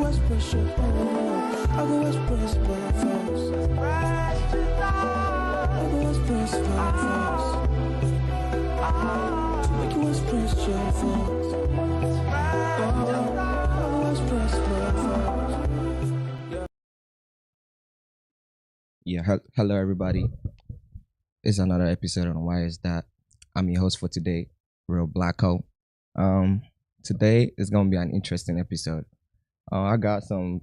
express your thoughts. I go express my thoughts. I go express my thoughts. To make you express your thoughts. I go express my thoughts. Yeah, hello everybody. It's another episode on Wyattsdot. I'm your host for today, Real Blacko. Today is gonna be an interesting episode. I got some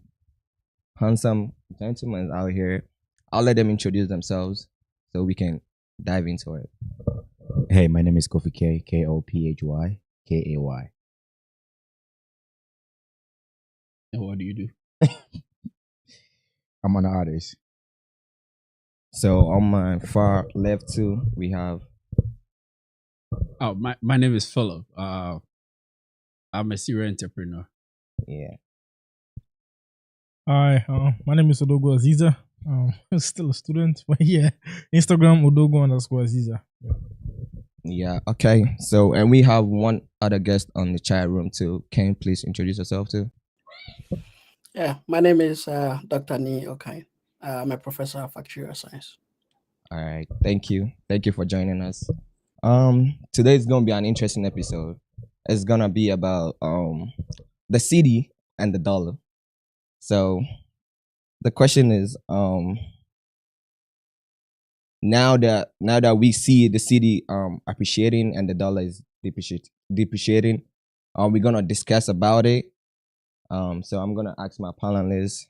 handsome gentlemen out here. I'll let them introduce themselves so we can dive into it. Hey, my name is Kofi K, Kophy, Kay. And what do you do? I'm an artist. So on my far left too, we have Oh, my name is Philip. I'm a serial entrepreneur. yeah. Hi, my name is Odogo Aziza. I'm still a student, but yeah, Instagram Odogo_Aziza. Yeah, okay. So and we have one other guest on the chat room too. Can you please introduce yourself too? Yeah, my name is Dr. Ni Okain. I'm a professor of actuarial science. All right. Thank you. Thank you for joining us. Today is gonna be an interesting episode. It's gonna be about the cedi and the dollar. So the question is now that we see the cedi appreciating and the dollar is depreciating, we're gonna discuss about it. So I'm gonna ask my panelists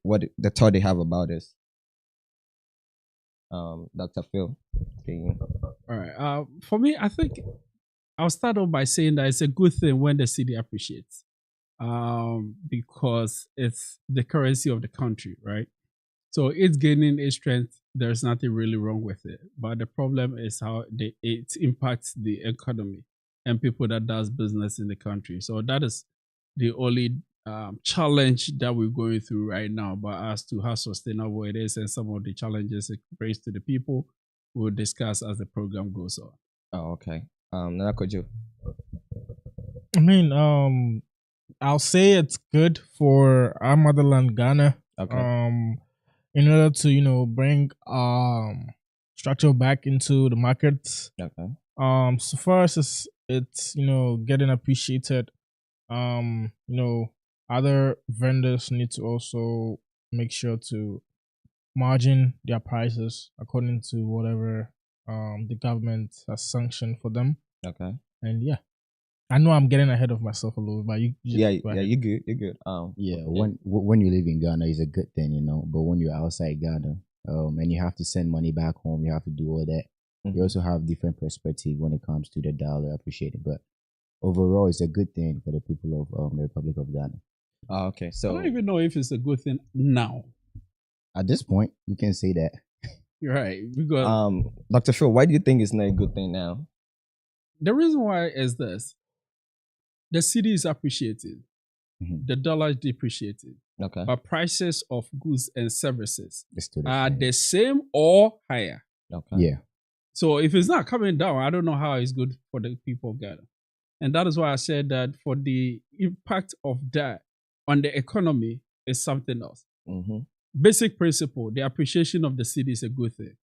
what the thought they have about this. Dr. Phil. All right. For me, I think I'll start off by saying that it's a good thing when the cedi appreciates, because it's the currency of the country, right? So it's gaining its strength. There's nothing really wrong with it, but the problem is how it impacts the economy and people that does business in the country. So that is the only challenge that we're going through right now. But as to how sustainable it is and some of the challenges it brings to the people, we'll discuss as the program goes on. Oh, okay. Nanakojo. I mean, I'll say it's good for our motherland, Ghana. Okay. In order to bring structure back into the markets. Okay. So far as it's getting appreciated, other vendors need to also make sure to margin their prices according to whatever the government has sanctioned for them. Okay. And yeah, I know I'm getting ahead of myself a little, but you you're good. You're good. Yeah, when you live in Ghana, it's a good thing, But when you're outside Ghana, and you have to send money back home, you have to do all that. You also have different perspective when it comes to the dollar appreciating. But overall, it's a good thing for the people of the Republic of Ghana. Oh, okay. I So don't even know if it's a good thing now. At this point, you can say that. You're right. Because Dr. Phil, why do you think it's not a good thing now? the reason why is this. The cedi is appreciated. Mhm. The dollar is depreciated. Okay. But prices of goods and services It's still the are same. the same or higher. Okay. Yeah. So if it's not coming down, I don't know how it's good for the people of Ghana. And that is why I said that for the impact of that on the economy is something else. Mm-hmm. Basic principle, the appreciation of the cedi is a good thing.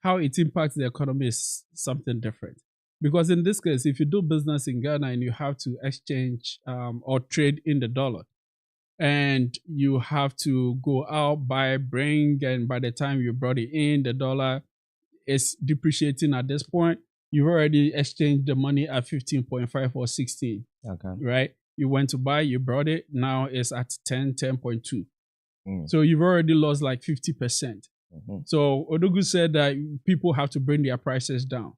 How it impacts the economy is something different. Because in this case, if you do business in Ghana and you have to exchange or trade in the dollar, and you have to go out, bring, and by the time you brought it in, the dollar is depreciating at this point. You've already exchanged the money at 15.5 or 16, Okay. right? You went to buy, you brought it, now it's at 10.2. Mm. So you've already lost like 50%. Mm-hmm. So Odogu said that people have to bring their prices down.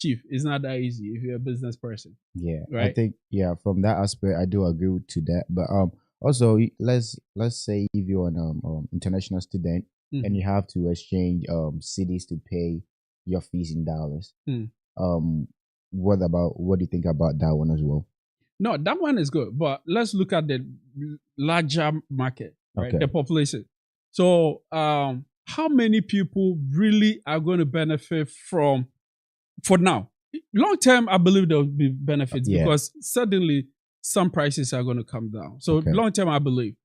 Chief, it's not that easy if you're a business person. Yeah, I Right. think from that aspect, I do agree to that. But also let's say if you're an international student Mhm. and you have to exchange cities to pay your fees in dollars. Mm. What do you think about that one as well? No, that one is good. But let's look at the larger market, right? Okay. The population. So how many people really are going to benefit from, for now? Long term, I believe there will be benefits Yeah. because suddenly some prices are going to come down. So Okay. long term, I believe.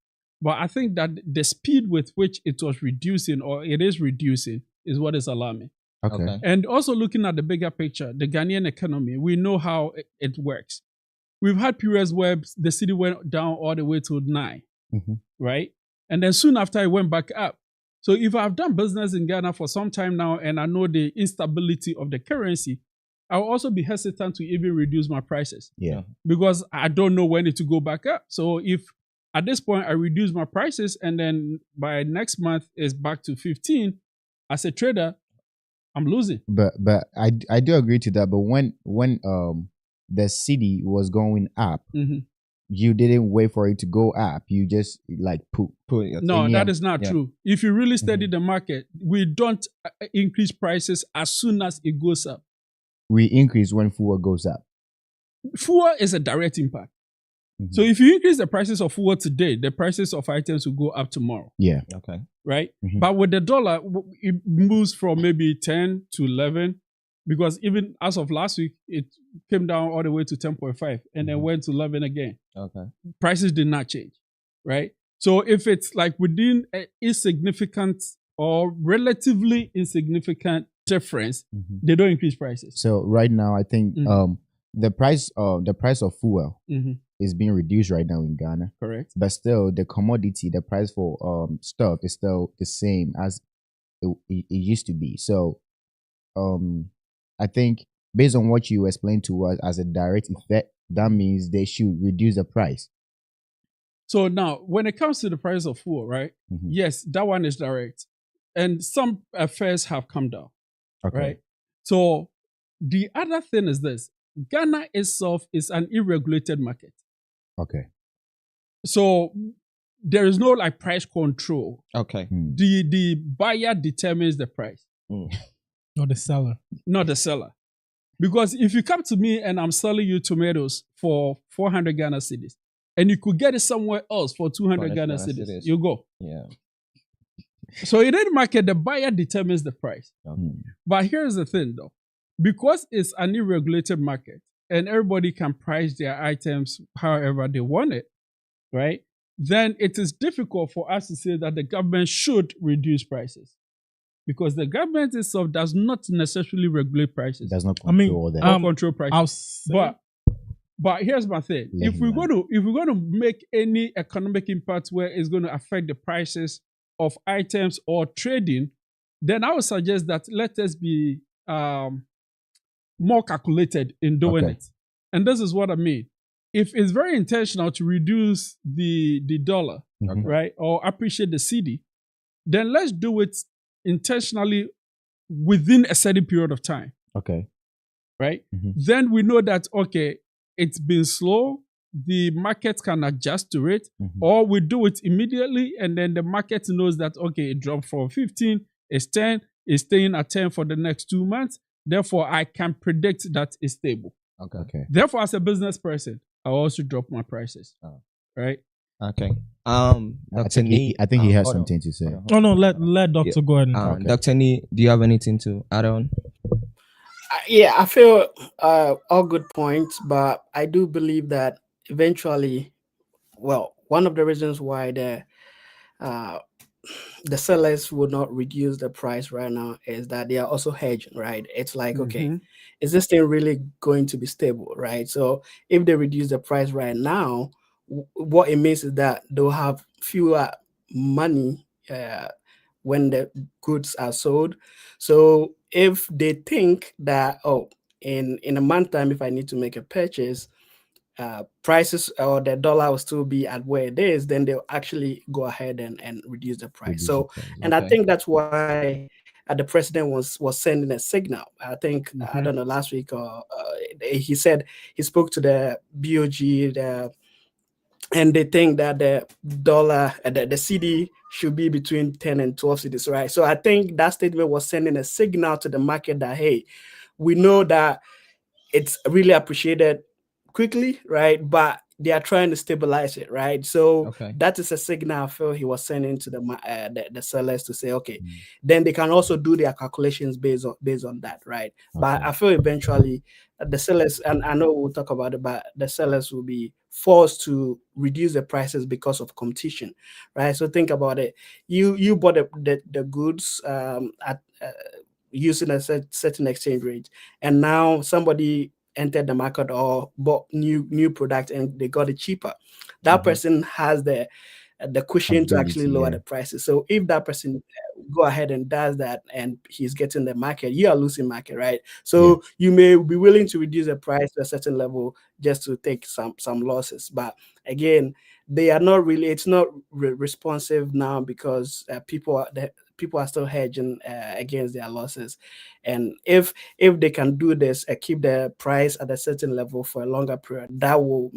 But I think that the speed with which it was reducing or it is reducing is what is alarming. Okay. And also looking at the bigger picture, the Ghanaian economy, we know how it works. We've had periods where the city went down all the way to 9, right? And then soon after it went back up. So if I've done business in Ghana for some time now and I know the instability of the currency, I'll also be hesitant to even reduce my prices. Yeah. Because I don't know when it to go back up. So if at this point I reduce my prices and then by next month it's back to 15, as a trader, I'm losing. But I do agree to that. But when the city was going up, you didn't wait for it to go up. You just like put it. No, Yeah. that is not true. If you really study the market, we don't increase prices as soon as it goes up. We increase when fuel goes up. Fuel is a direct impact. So if you increase the prices of fuel today, the prices of items will go up tomorrow. Yeah. Okay. Right? But with the dollar, it moves from maybe 10 to 11 because even as of last week, it came down all the way to 10.5 and then went to 11 again. Okay. Prices did not change. Right? So if it's like within an insignificant or relatively insignificant difference, they don't increase prices. So right now, I think the price of fuel is being reduced right now in Ghana. Correct. But still, the commodity, the price for stuff is still the same as it used to be. So, I think based on what you explained to us as a direct effect, that means they should reduce the price. So now, when it comes to the price of fuel, right? Yes, that one is direct, and some fares have come down. Okay. Right. So the other thing is this: Ghana itself is an unregulated market. Okay. So there is no like price control. Okay. The buyer determines the price. Or the seller. Not the seller. Because if you come to me and I'm selling you tomatoes for 400 Ghana cedis, and you could get it somewhere else for 200 Ghana cedis, you go. Yeah. So in any market, the buyer determines the price. But here's the thing though. Because it's an unregulated market and everybody can price their items however they want it, right? Then it is difficult for us to say that the government should reduce prices. Because the government itself does not necessarily regulate prices. It does not control that. Or control prices. But here's my thing. If we're going to make any economic impact where it's going to affect the prices of items or trading, then I would suggest that let us be more calculated in doing it. And this is what I mean. If it's very intentional to reduce the dollar, right, or appreciate the Cedi, then let's do it intentionally within a certain period of time. Okay. Right? Then we know that, okay, it's been slow. The market can adjust to it, or we do it immediately, and then the market knows that, okay, it dropped from 15, it's 10, it's staying at 10 for the next 2 months. Therefore, I can predict that it's stable. Okay. Therefore, as a business person, I also drop my prices. Right? Okay. Dr. Nee, I think he has something to say. Oh no, let Doctor go ahead. And Dr. Nee, do you have anything to add on? Yeah, I feel all good points, but I do believe that eventually, well, one of the reasons why the sellers would not reduce the price right now is that they are also hedging, right? It's like, okay, is this thing really going to be stable, right? So if they reduce the price right now, what it means is that they'll have fewer money when the goods are sold. So if they think that, in a month time, if I need to make a purchase, prices or the dollar will still be at where it is, then they'll actually go ahead and reduce the price. And I think that's why the president was sending a signal. I think, I don't know, last week, he said he spoke to the BOG, and they think that the dollar, the Cedi should be between 10 and 12 cedis, right? So I think that statement was sending a signal to the market that, hey, we know that it's really appreciated quickly, right? But they are trying to stabilize it, right? So Okay. that is a signal I feel he was sending to the sellers to say, okay, Mm. then they can also do their calculations based on that, right? But Okay. I feel eventually the sellers, and I know we'll talk about it, but the sellers will be forced to reduce the prices because of competition, right? So think about it. You bought the goods at using a certain exchange rate, and now somebody entered the market or bought new product and they got it cheaper. That Mhm. person has the cushion to actually Ability, lower yeah. the prices. So if that person go ahead and does that and he's getting the market, you are losing market, right? So you may be willing to reduce the price to a certain level just to take some losses. But again, they are not really. It's not responsive now because people are still hedging against their losses, and if they can do this and keep the price at a certain level for a longer period, that will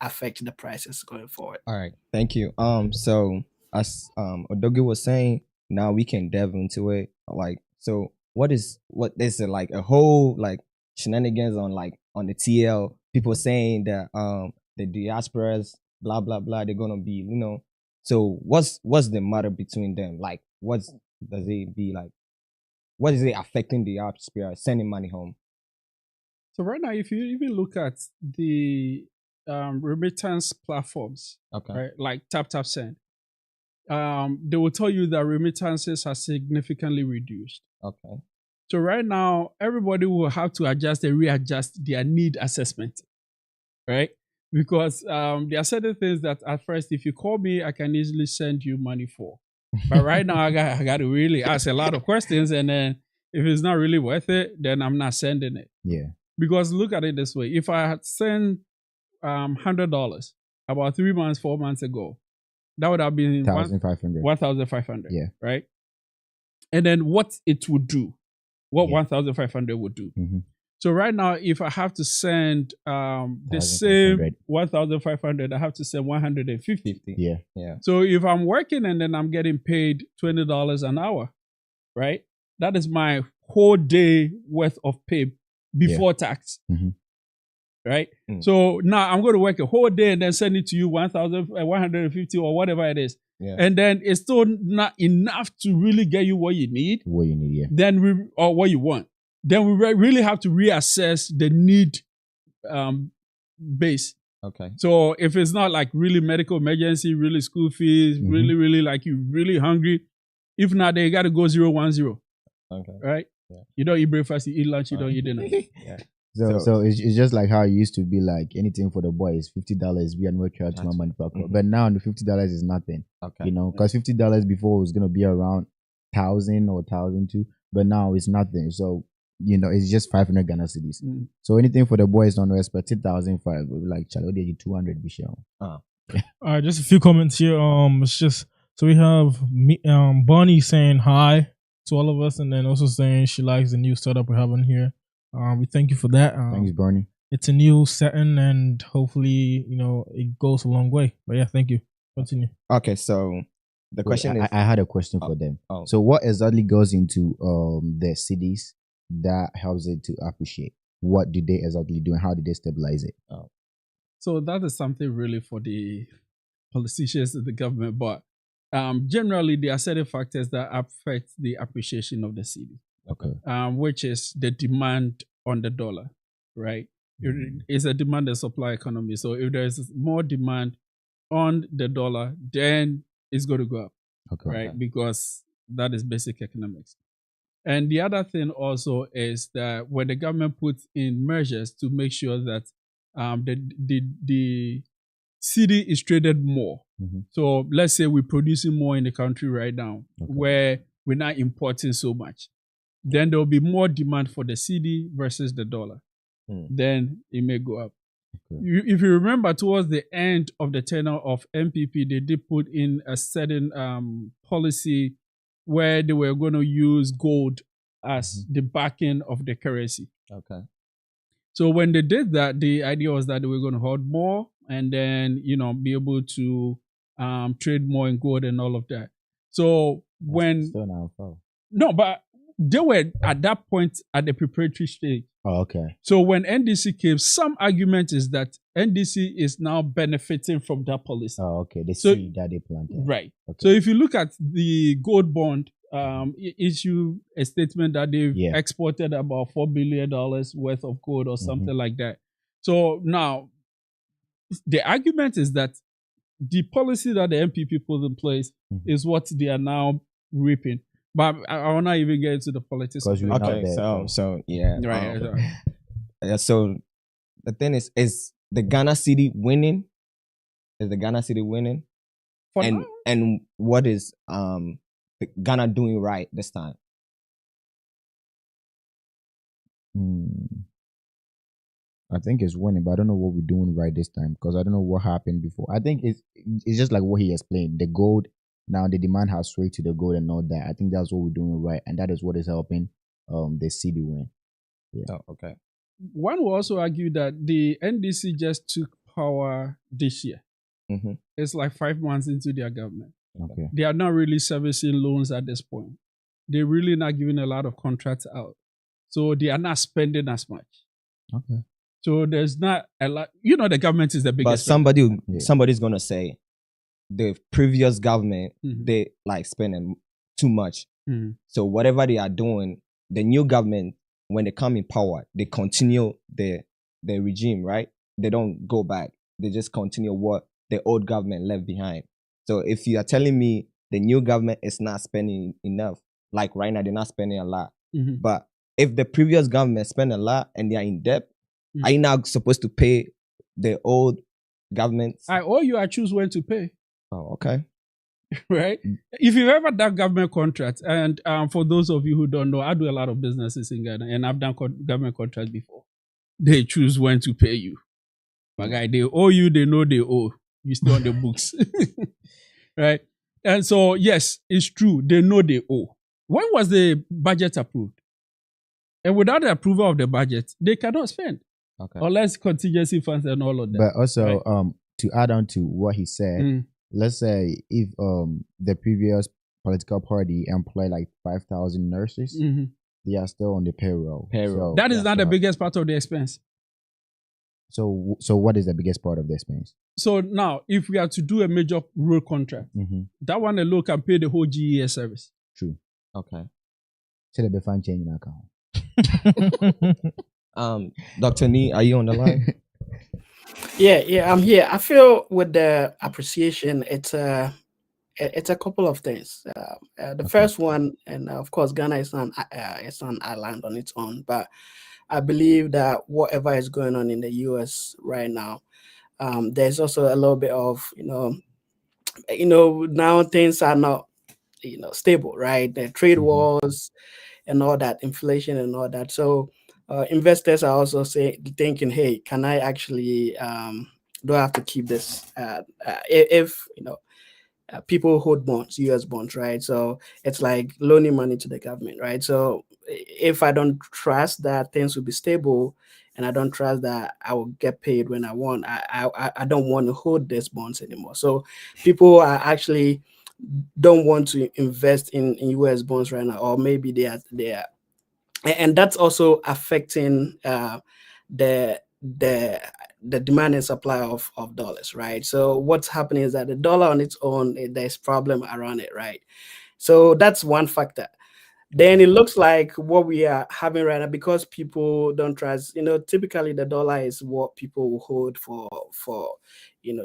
affect the prices going forward. All right. Thank you. So as Odogi was saying, now we can delve into it. Like, so what is like a whole like shenanigans on on the TL, people saying that the diasporas, blah blah blah, they're gonna be, so what's the matter between them? Like, does it be like, what is it affecting the diaspora sending money home? So right now, if you even look at the remittance platforms, Okay. right, like TapTapSend, they will tell you that remittances are significantly reduced. Okay. So right now, everybody will have to adjust and readjust their need assessment, right? Because there are certain things that at first, if you call me, I can easily send you money for. But right now, I got to really ask a lot of questions, and then if it's not really worth it, then I'm not sending it. Yeah. Because look at it this way: if I had sent $100 about 3 months, 4 months ago, that would have been 1,500. 1,500. Yeah. Right. And then what it would do, what Yeah. 1,500 would do. Mm-hmm. So right now, if I have to send the same 1,500. 1,500, I have to send 150. Yeah. Yeah. So if I'm working and then I'm getting paid $20 an hour, right? That is my whole day worth of pay before tax. Mhm. Right? Mm. So now I'm going to work a whole day and then send it to you 1,150 or whatever it is. Yeah. And then it's still not enough to really get you what you need. What you need, yeah. Then or what you want. Then we really have to reassess the need base. Okay. So if it's not like really medical emergency, really school fees, Mhm. really like you really hungry, if not, they got to go 010. Okay. Right? Yeah. You don't eat breakfast, you eat lunch, you don't eat dinner. Yeah. So it's just like how it used to be, like anything for the boys, $50, we are not charged my money back. Mhm. But now the $50 is nothing. Okay. You know, because $50 before was gonna be around 1,000 or 1,002, but now it's nothing. So it's just 500 Ghana cedis. Mm. So anything for the boys don't expect 1,005. We'll be like, Charlie, 200 we shall. All right, just a few comments here. It's just so we have Bonnie saying hi to all of us, and then also saying she likes the new setup we're having here. We thank you for that. Thanks, Bernie. It's a new setting, and hopefully, it goes a long way. But yeah, thank you. Continue. Okay, so the question is, I had a question for them. Oh. So what exactly goes into the cities that helps it to appreciate? What do they exactly do, and how do they stabilize it? So that is something really for the politicians and the government. But generally, there are certain factors that affect the appreciation of the cedi, Okay. which is the demand on the dollar, right? It's a demand and supply economy. So if there's more demand on the dollar, then it's going to go up, Okay. right? Because that is basic economics. And the other thing also is that when the government puts in measures to make sure that the cedi is traded more. Mhm. So let's say we're producing more in the country right now, Okay. where we're not importing so much. Then there will be more demand for the cedi versus the dollar. Then it may go up. Okay. If you remember, towards the end of the tenure of MPP, they did put in a certain policy where they were going to use gold as the backing of the currency. okay. So when they did that, the idea was that they were going to hold more and then, be able to trade more in gold and all of that. So when Still now, no, but they were at that point at the preparatory stage. Oh, okay. So when NDC came, some argument is that NDC is now benefiting from that policy. Oh, okay. The So- seed that they planted. Right. Okay. So if you look at the gold bond, issue a statement that they've Yeah. exported about $4 billion worth of gold or something Mm-hmm. like that. So now the argument is that the policy that the MPP put in place Mhm. is what they are now reaping. But I will not even get into the politics. Because of we're it. not Okay, there. so yeah. Right. Yeah, so the thing is the Ghana City winning? Is the Ghana City winning? For and now, and what is Ghana doing right this time? I think it's winning, but I don't know what we're doing right this time because I don't know what happened before. I think it's just like what he explained. The gold, now the demand has swayed to the gold and all that. I think that's what we're doing right, and that is what is helping the city win. Oh, okay. one will also argue that the NDC just took power this year. Mm-hmm. It's like 5 months into their government. Okay. They are not really servicing loans at this point. They're really not giving a lot of contracts out. So they are not spending as much. Okay. So there's not a lot. You know, the government is the But biggest. somebody's gonna say the previous government Mhm. they like spending too much. Mhm. So whatever they are doing, the new government when they come in power, they continue the regime, right? They don't go back. They just continue what the old government left behind. So if you are telling me the new government is not spending enough, like right now they're not spending a lot, Mhm. but if the previous government spent a lot and they are in debt, Mhm. are you now supposed to pay the old government? I choose when to pay. Oh, okay. Right? If you've ever done government contracts, and for those of you who don't know, I do a lot of businesses in Ghana, and I've done government contracts before. They choose when to pay you. My guy, they owe you, they know they owe. You still on the books. Right? And so, yes, it's true. They know they owe. When was the budget approved? And without the approval of the budget, they cannot spend. Okay. Unless contingency funds and all of that. But also, right? to add on to what he said, Mm. let's say if the previous political party employed like 5,000 nurses, Mhm. they are still on the payroll. Payroll. So, That is Yeah, not the so- biggest part of the expense. so what is the biggest part of the expense? So now, if we are to do a major road contract, Mm-hmm. that one alone can pay the whole GES service. True. Okay. So they be fine changing account. Dr. Nee, are you on the line? Yeah, I'm here. I feel with the appreciation, it's a couple of things. The first one, and of course, Ghana is it's an island on its own, but I believe that whatever is going on in the US right now, there's also a little bit of now things are not stable, right? The trade Mhm. wars and all that, inflation and all that. So investors are also thinking, hey, can I actually do I have to keep this? If people hold bonds, US bonds, right? So it's like loaning money to the government, right? So if I don't trust that things will be stable, and I don't trust that I will get paid when I want, I don't want to hold these bonds anymore. So people are actually don't want to invest in US bonds right now, or maybe they are, and that's also affecting the demand and supply of dollars, right? So what's happening is that the dollar on its own, there's problem around it, right? So that's one factor. Then it looks like what we are having right now, because people don't trust, typically the dollar is what people will hold for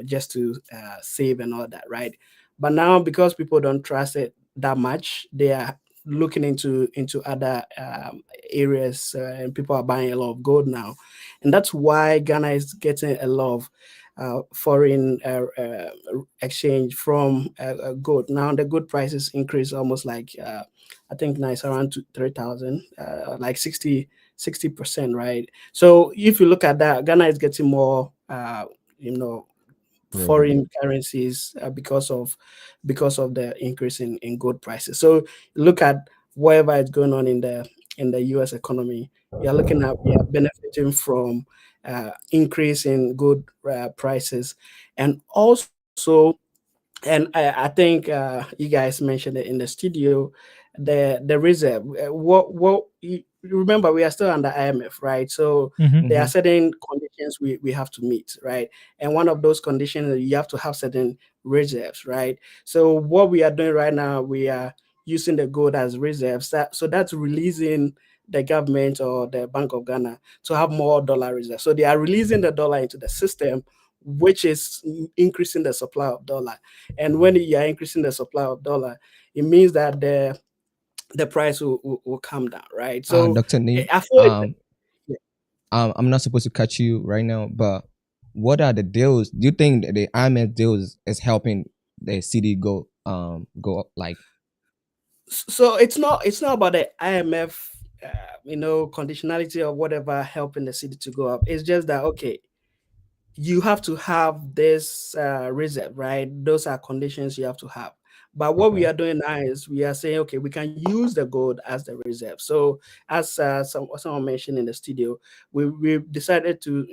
just to save and all that, right? But now, because people don't trust it that much, they are looking into other areas, and people are buying a lot of gold now, and that's why Ghana is getting a lot of foreign exchange from gold. Now the gold prices increase almost like I think now it's around 3,000, like 60%, right? So if you look at that, Ghana is getting more, foreign currencies because of the increase in gold prices. So look at whatever is going on in the US economy. You're looking at, we are benefiting from increase in gold prices, and also, and I think you guys mentioned it in the studio, the reserve. What you remember, we are still under IMF, right? So Mm-hmm. there are certain conditions we have to meet, right? And one of those conditions is you have to have certain reserves, right? So what we are doing right now, we are using the gold as reserves. So that's releasing the government or the Bank of Ghana to have more dollar reserves. So they are releasing the dollar into the system, which is increasing the supply of dollar. And when you are increasing the supply of dollar, it means that the price will come down, right? So Dr. Nee, I feel yeah. I'm not supposed to catch you right now, but what are the deals? Do you think that the IMF deals is helping the city go up, like? So it's not about the IMF, conditionality or whatever helping the city to go up. It's just that okay, you have to have this reserve, right? Those are conditions you have to have. But what we Okay. are doing now is we are saying, okay, we can use the gold as the reserve. So as someone mentioned in the studio, we decided to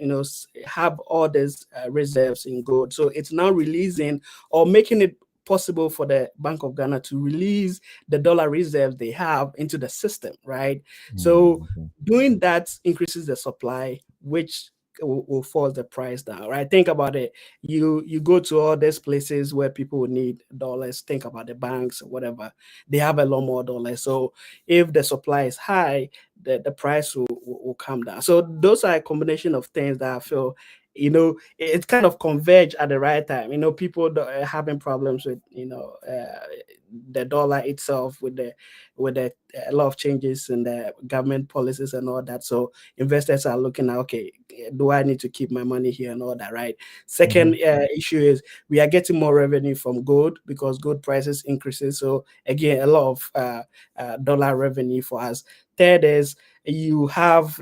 have all these reserves in gold. So it's now releasing or making it possible for the Bank of Ghana to release the dollar reserves they have into the system, right? So doing that increases the supply, which will force the price down, right? Think about it. You go to all these places where people will need dollars. Think about the banks or whatever. They have a lot more dollars. So if the supply is high, the price will come down. So those are a combination of things that I feel it kind of converge at the right time. People having problems with the dollar itself with the a lot of changes in the government policies and all that. So investors are looking at, okay, do I need to keep my money here and all that, right? Second issue is we are getting more revenue from gold because gold prices increases. So again, a lot of dollar revenue for us. Third is you have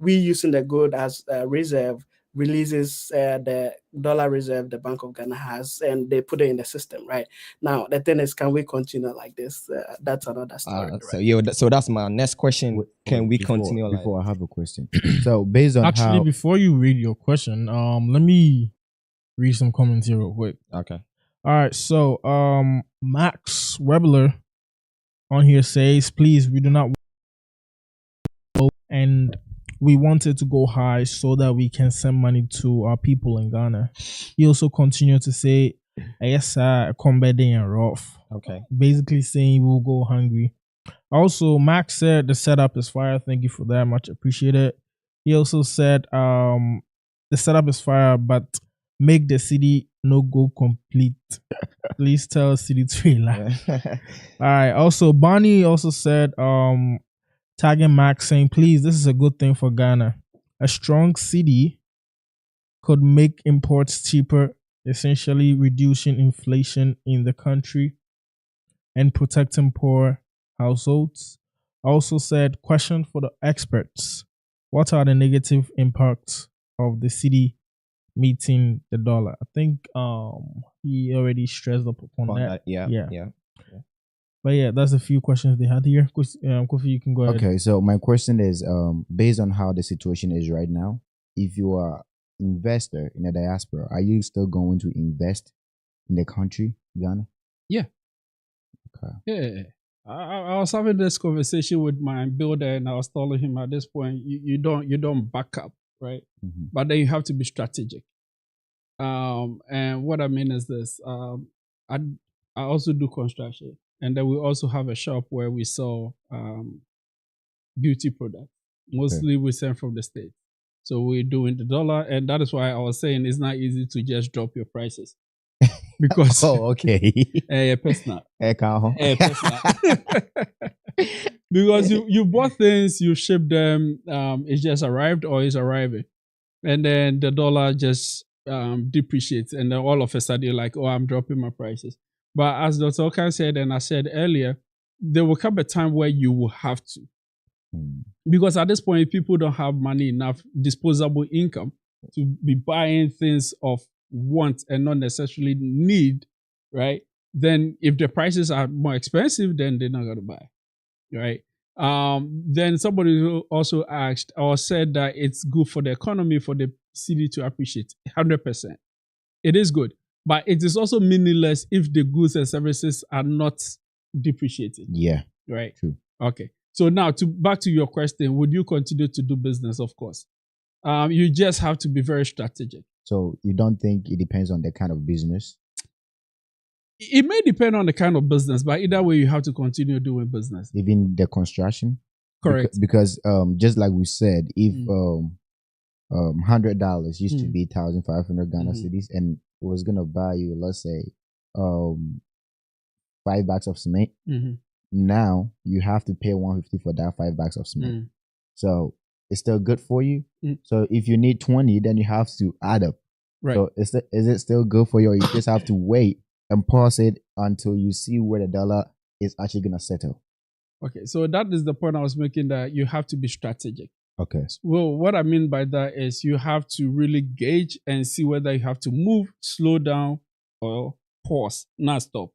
we using the gold as a reserve releases the dollar reserve the Bank of Ghana has, and they put it in the system. Right now, the thing is, can we continue like this? That's another story. So that's my next question. Can we continue? Before I have a question. So based on Actually, before you read your question, let me read some comments here real quick. Okay. All right. So Max Webler on here says, please, we do not and we wanted to go high so that we can send money to our people in Ghana. He also continued to say, yes, combat and rough. Okay. Basically saying we'll go hungry. Also, Max said the setup is fire. Thank you for that. Much appreciated. He also said the setup is fire, but make the city no go complete. Please tell city to relax. All right. Also, Bonnie also said tagging Max saying, please, this is a good thing for Ghana. A strong city could make imports cheaper, essentially reducing inflation in the country and protecting poor households. Also said, question for the experts. What are the negative impacts of the city meeting the dollar? I think he already stressed up upon that. Yeah. But yeah, that's a few questions they had here. Kofi, you can go ahead. Okay, so my question is, based on how the situation is right now, if you are investor in the diaspora, are you still going to invest in the country, Ghana? Yeah. Okay. Yeah. I was having this conversation with my builder, and I was telling him at this point, you don't back up, right? Mm-hmm. But then you have to be strategic. And what I mean is this: I also do construction. And then we also have a shop where we sell beauty products. Mostly we send from the States. So we're doing the dollar. And that is why I was saying it's not easy to just drop your prices. Because okay. personal. Because you bought things, you ship them, it's just arrived or it's arriving. And then the dollar just depreciates. And then all of a sudden you're like, oh, I'm dropping my prices. But as Dr. Okan said, and I said earlier, there will come a time where you will have to. Because at this point, people don't have money enough, disposable income to be buying things of want and not necessarily need, right? Then if the prices are more expensive, then they're not going to buy, right? Then somebody also asked or said that it's good for the economy, for the city to appreciate 100%. It is good. But it is also meaningless if the goods and services are not depreciated. Yeah. right? True. Okay. So now back to your question, would you continue to do business? Of course. You just have to be very strategic. So you don't think it depends on the kind of business? It may depend on the kind of business, but either way, you have to continue doing business. Even the construction? Correct. Because just like we said, if $100 used to be 1,500 Ghana cedis, and it was gonna buy you, let's say, 5 bags of cement. Now you have to pay 150 for that 5 bags of cement. So it's still good for you. So if you need 20, then you have to add up. Right. So is it still good for you, or you just have to wait and pause it until you see where the dollar is actually gonna settle? Okay, so that is the point I was making, that you have to be strategic. Okay. Well, what I mean by that is you have to really gauge and see whether you have to move, slow down, or pause, not stop.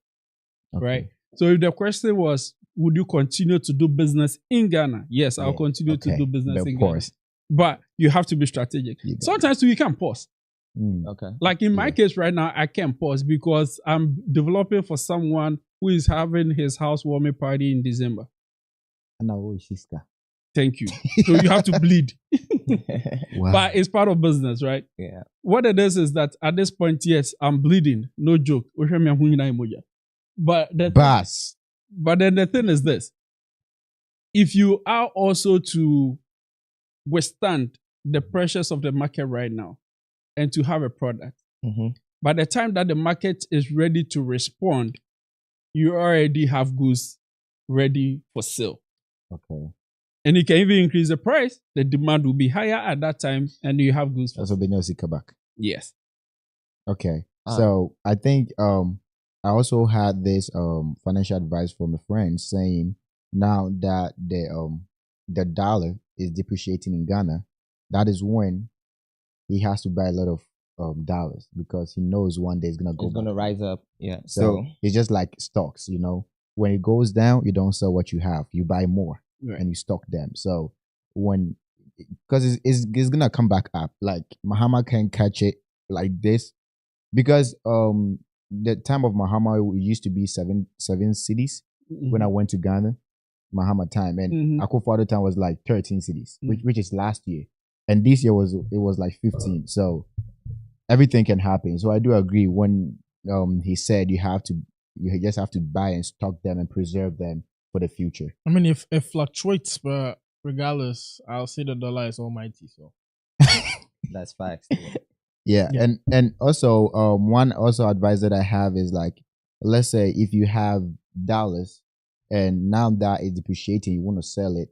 Okay. Right? So if the question was, would you continue to do business in Ghana? Yes, I'll continue to do business in Ghana. But you have to be strategic. Sometimes we can pause. Okay. Like in my case right now, I can't pause because I'm developing for someone who is having his housewarming party in December. Thank you. So you have to bleed. Wow. But it's part of business, right? Yeah. What it is that at this point, yes, I'm bleeding. No joke. But then the thing is this. If you are also to withstand the pressures of the market right now and to have a product, by the time that the market is ready to respond, you already have goods ready for sale. Okay. And you can even increase the price. The demand will be higher at that time, and you have goods for sale. Yes. Okay. So I think I also had this financial advice from a friend saying now that the dollar is depreciating in Ghana, that is when he has to buy a lot of dollars, because he knows one day it's gonna go. It's gonna rise up. Yeah. So it's just like stocks, When it goes down, you don't sell what you have, you buy more, and you stock them. So because it's gonna come back up. Like Mahama can catch it like this, because the time of Mahama, it used to be seven cities when I went to Ghana, Mahama time, and Akufo-Addo time was like 13 cities, which is last year, and this year was like 15. So everything can happen. So I do agree when he said you just have to buy and stock them and preserve them for the future. I mean, if it fluctuates, but regardless, I'll say the dollar is almighty. So that's facts. Yeah. And also one advice that I have is, like, let's say if you have dollars and now that is depreciating, you want to sell it,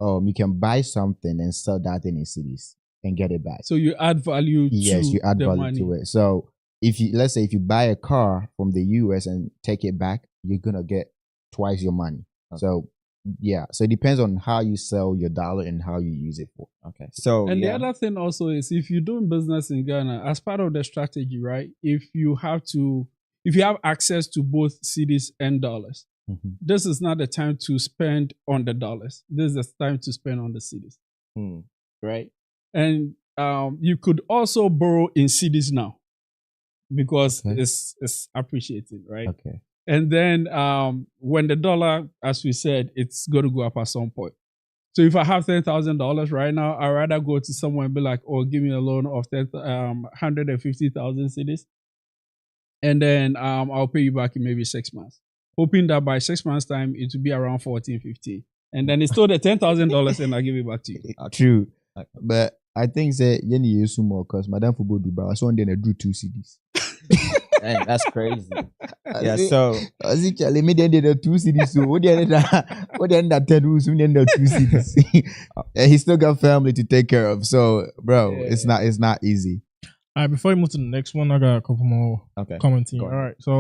you can buy something and sell that in cities and get it back. So you add value. Yes, you add value money to it. So let's say if you buy a car from the US and take it back, you're gonna get twice your money. Okay. So so it depends on how you sell your dollar and how you use it for. Okay. So the other thing also is, if you're doing business in Ghana, as part of the strategy, right? If you have access to both cedis and dollars, this is not the time to spend on the dollars. This is the time to spend on the cedis. Right? And you could also borrow in cedis now, because it's appreciating, right? Okay. And then when the dollar, as we said, it's going to go up at some point. So if I have $10,000 right now, I'd rather go to someone and be like, "Oh, give me a loan of 150,000 cedis, and then I'll pay you back in maybe 6 months." Hoping that by 6 months' time, it will be around 14, 15. And then it's still the $10,000 and I'll give it back to you. True. But I think that you need to use more, because Madam Football Dubai, so then I drew 2 CDs. Hey, that's crazy. Yeah, so I see Charlie made the 2 CDs. So what the end that 10 rules, we end the 2 CDs. And he still got family to take care of. So, bro, it's not easy. All right, before we move to the next one, I got a couple more commenting. All right, so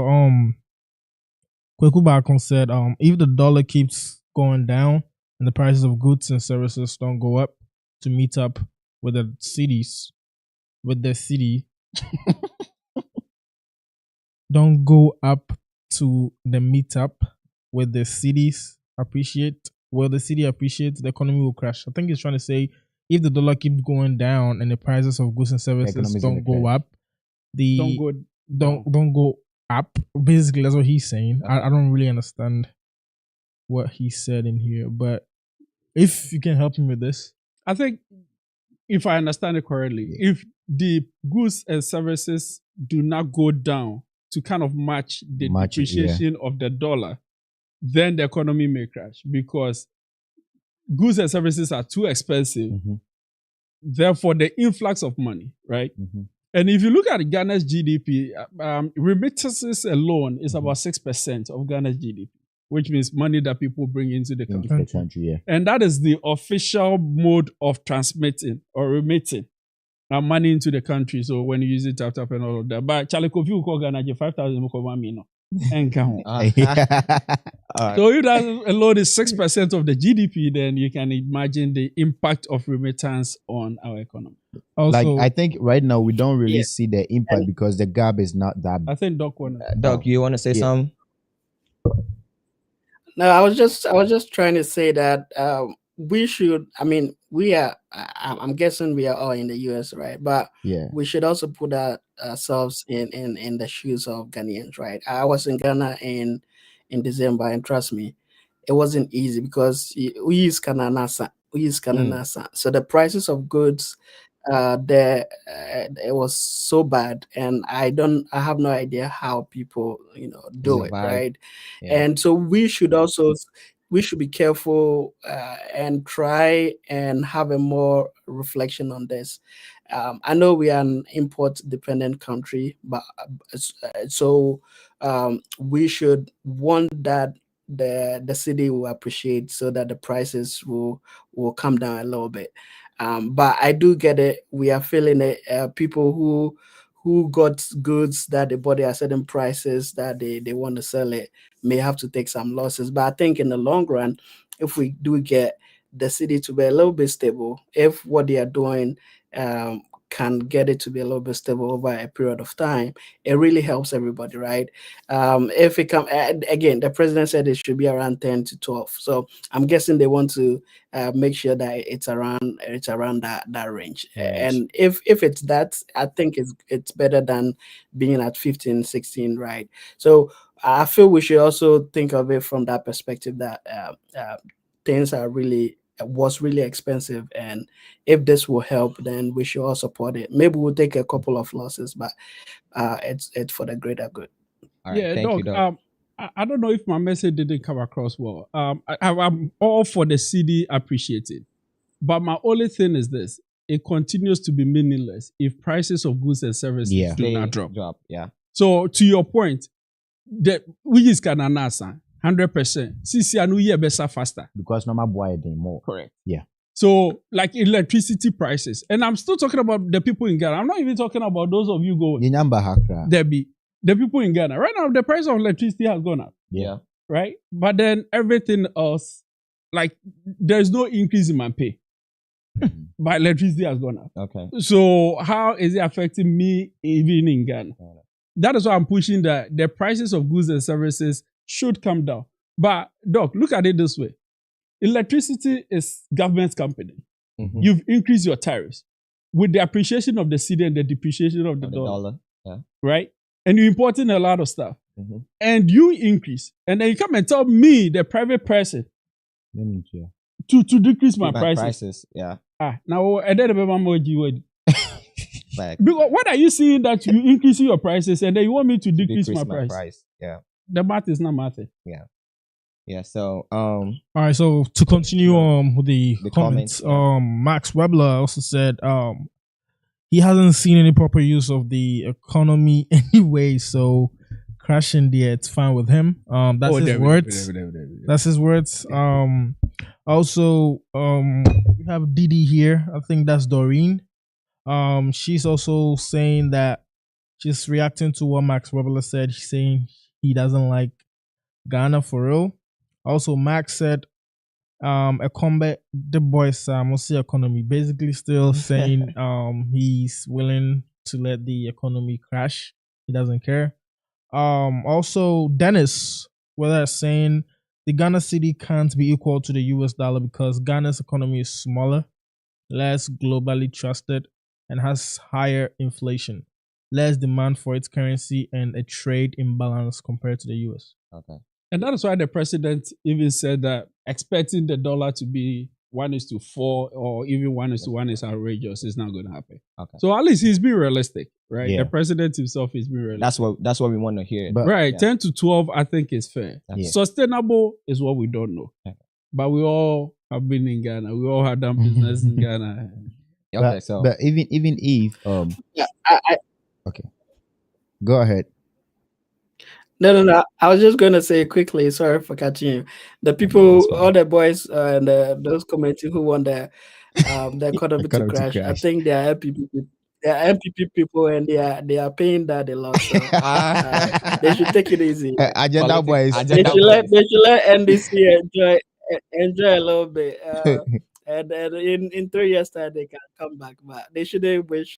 Kweku Bakon said, if the dollar keeps going down and the prices of goods and services don't go up to meet up with the city, don't go up to the meetup where the cities appreciate. Well, the city appreciates, the economy will crash. I think he's trying to say, if the dollar keeps going down and the prices of goods and services don't go up, don't go up. Basically, that's what he's saying. I don't really understand what he said in here. But if you can help him with this. I think, if I understand it correctly, if the goods and services do not go down to kind of match the depreciation of the dollar, then the economy may crash because goods and services are too expensive. Therefore, the influx of money, right? And if you look at Ghana's GDP, remittances alone is about 6% of Ghana's GDP, which means money that people bring into the country. And that is the official mode of transmitting or remitting money into the country. So when you use it, tap and all of that. But Charlie Kofi will call Ghana 5,000 and count. So if that alone is 6% of the GDP, then you can imagine the impact of remittance on our economy. Also, I think right now we don't really see the impact because the gap is not that. I think Doc you want to say something? No, I was just trying to say that we should. I mean, we are. I'm guessing we are all in the US, right? But we should also put ourselves in the shoes of Ghanaians, right? I was in Ghana in December, and trust me, it wasn't easy because we use Kananasa. So the prices of goods there it was so bad, and I have no idea how people do it, right? And so we should be careful and try and have a more reflection on this. I know we are an import dependent country, but so we should want that the cedi will appreciate so that the prices will come down a little bit. But I do get it. We are feeling it. People who got goods that they bought at certain prices that they want to sell it may have to take some losses. But I think in the long run, if we do get the cedi to be a little bit stable, if what they are doing can get it to be a little bit stable over a period of time, it really helps everybody, right? If it come again, the president said it should be around 10 to 12. So I'm guessing they want to make sure that it's around that range. And if it's that, I think it's better than being at 15, 16, right? So I feel we should also think of it from that perspective that things was really expensive, and if this will help, then we should all support it. Maybe we'll take a couple of losses, but it's for the greater good. All right, thank you, Doc. I don't know if my message didn't come across well. I'm all for the cedi appreciated, but my only thing is this: it continues to be meaningless if prices of goods and services do not drop. So to your point, we use Kananasa 100%. CC anu year better faster. Because normal boy they more. Correct. Yeah. So like electricity prices. And I'm still talking about the people in Ghana. I'm not even talking about those of you going. The people in Ghana. Right now, the price of electricity has gone up. Yeah. Right? But then everything else, like there's no increase in my pay. But electricity has gone up. Okay. So how is it affecting me even in Ghana? That is why I'm pushing that the prices of goods and services should come down. But Doc, look at it this way. Electricity is government company. You've increased your tariffs with the appreciation of the cedi and the depreciation of the dollar. Right? And you're importing a lot of stuff. And you increase. And then you come and tell me, the private person, to decrease my prices. Now, and then because what are you saying that you increasing your prices and then you want me to decrease my price? The math is not math. So all right, so to continue with the comments, Max Webler also said he hasn't seen any proper use of the economy anyway, so crashing there, it's fine with him. That's his words. That's his words. Also, we have Didi here. I think that's Doreen. She's also saying that she's reacting to what Max Webler said. She's saying he doesn't like Ghana for real. Also, Max said a combat the boys mostly economy, basically still saying he's willing to let the economy crash. He doesn't care. Also Dennis, whether saying the Ghana cedi can't be equal to the US dollar because Ghana's economy is smaller, less globally trusted, and has higher inflation, less demand for its currency, and a trade imbalance compared to the US. Okay. And that is why the president even said that expecting the dollar to be 1:4 or even 1:1 is outrageous. It's not going to happen. Okay. So at least he's being realistic, right? Yeah. The president himself is being realistic. That's what we want to hear. But- Right, Yeah. 10 to 12, I think is fair. Yeah. Sustainable is what we don't know. Okay. But we all have been in Ghana. We all have done business in Ghana. Okay, so But even if Yeah, I go ahead. no. I was just gonna say quickly. Sorry for catching you. The people, all the boys and those commenting who want the economy to Economy to crash. I crash. think they are MPP. They are MPP people, and they are paying that a lot. So they should take it easy. Agenda boys. They should let NDC enjoy a little bit. And in 3 years' time they can come back, but they shouldn't wish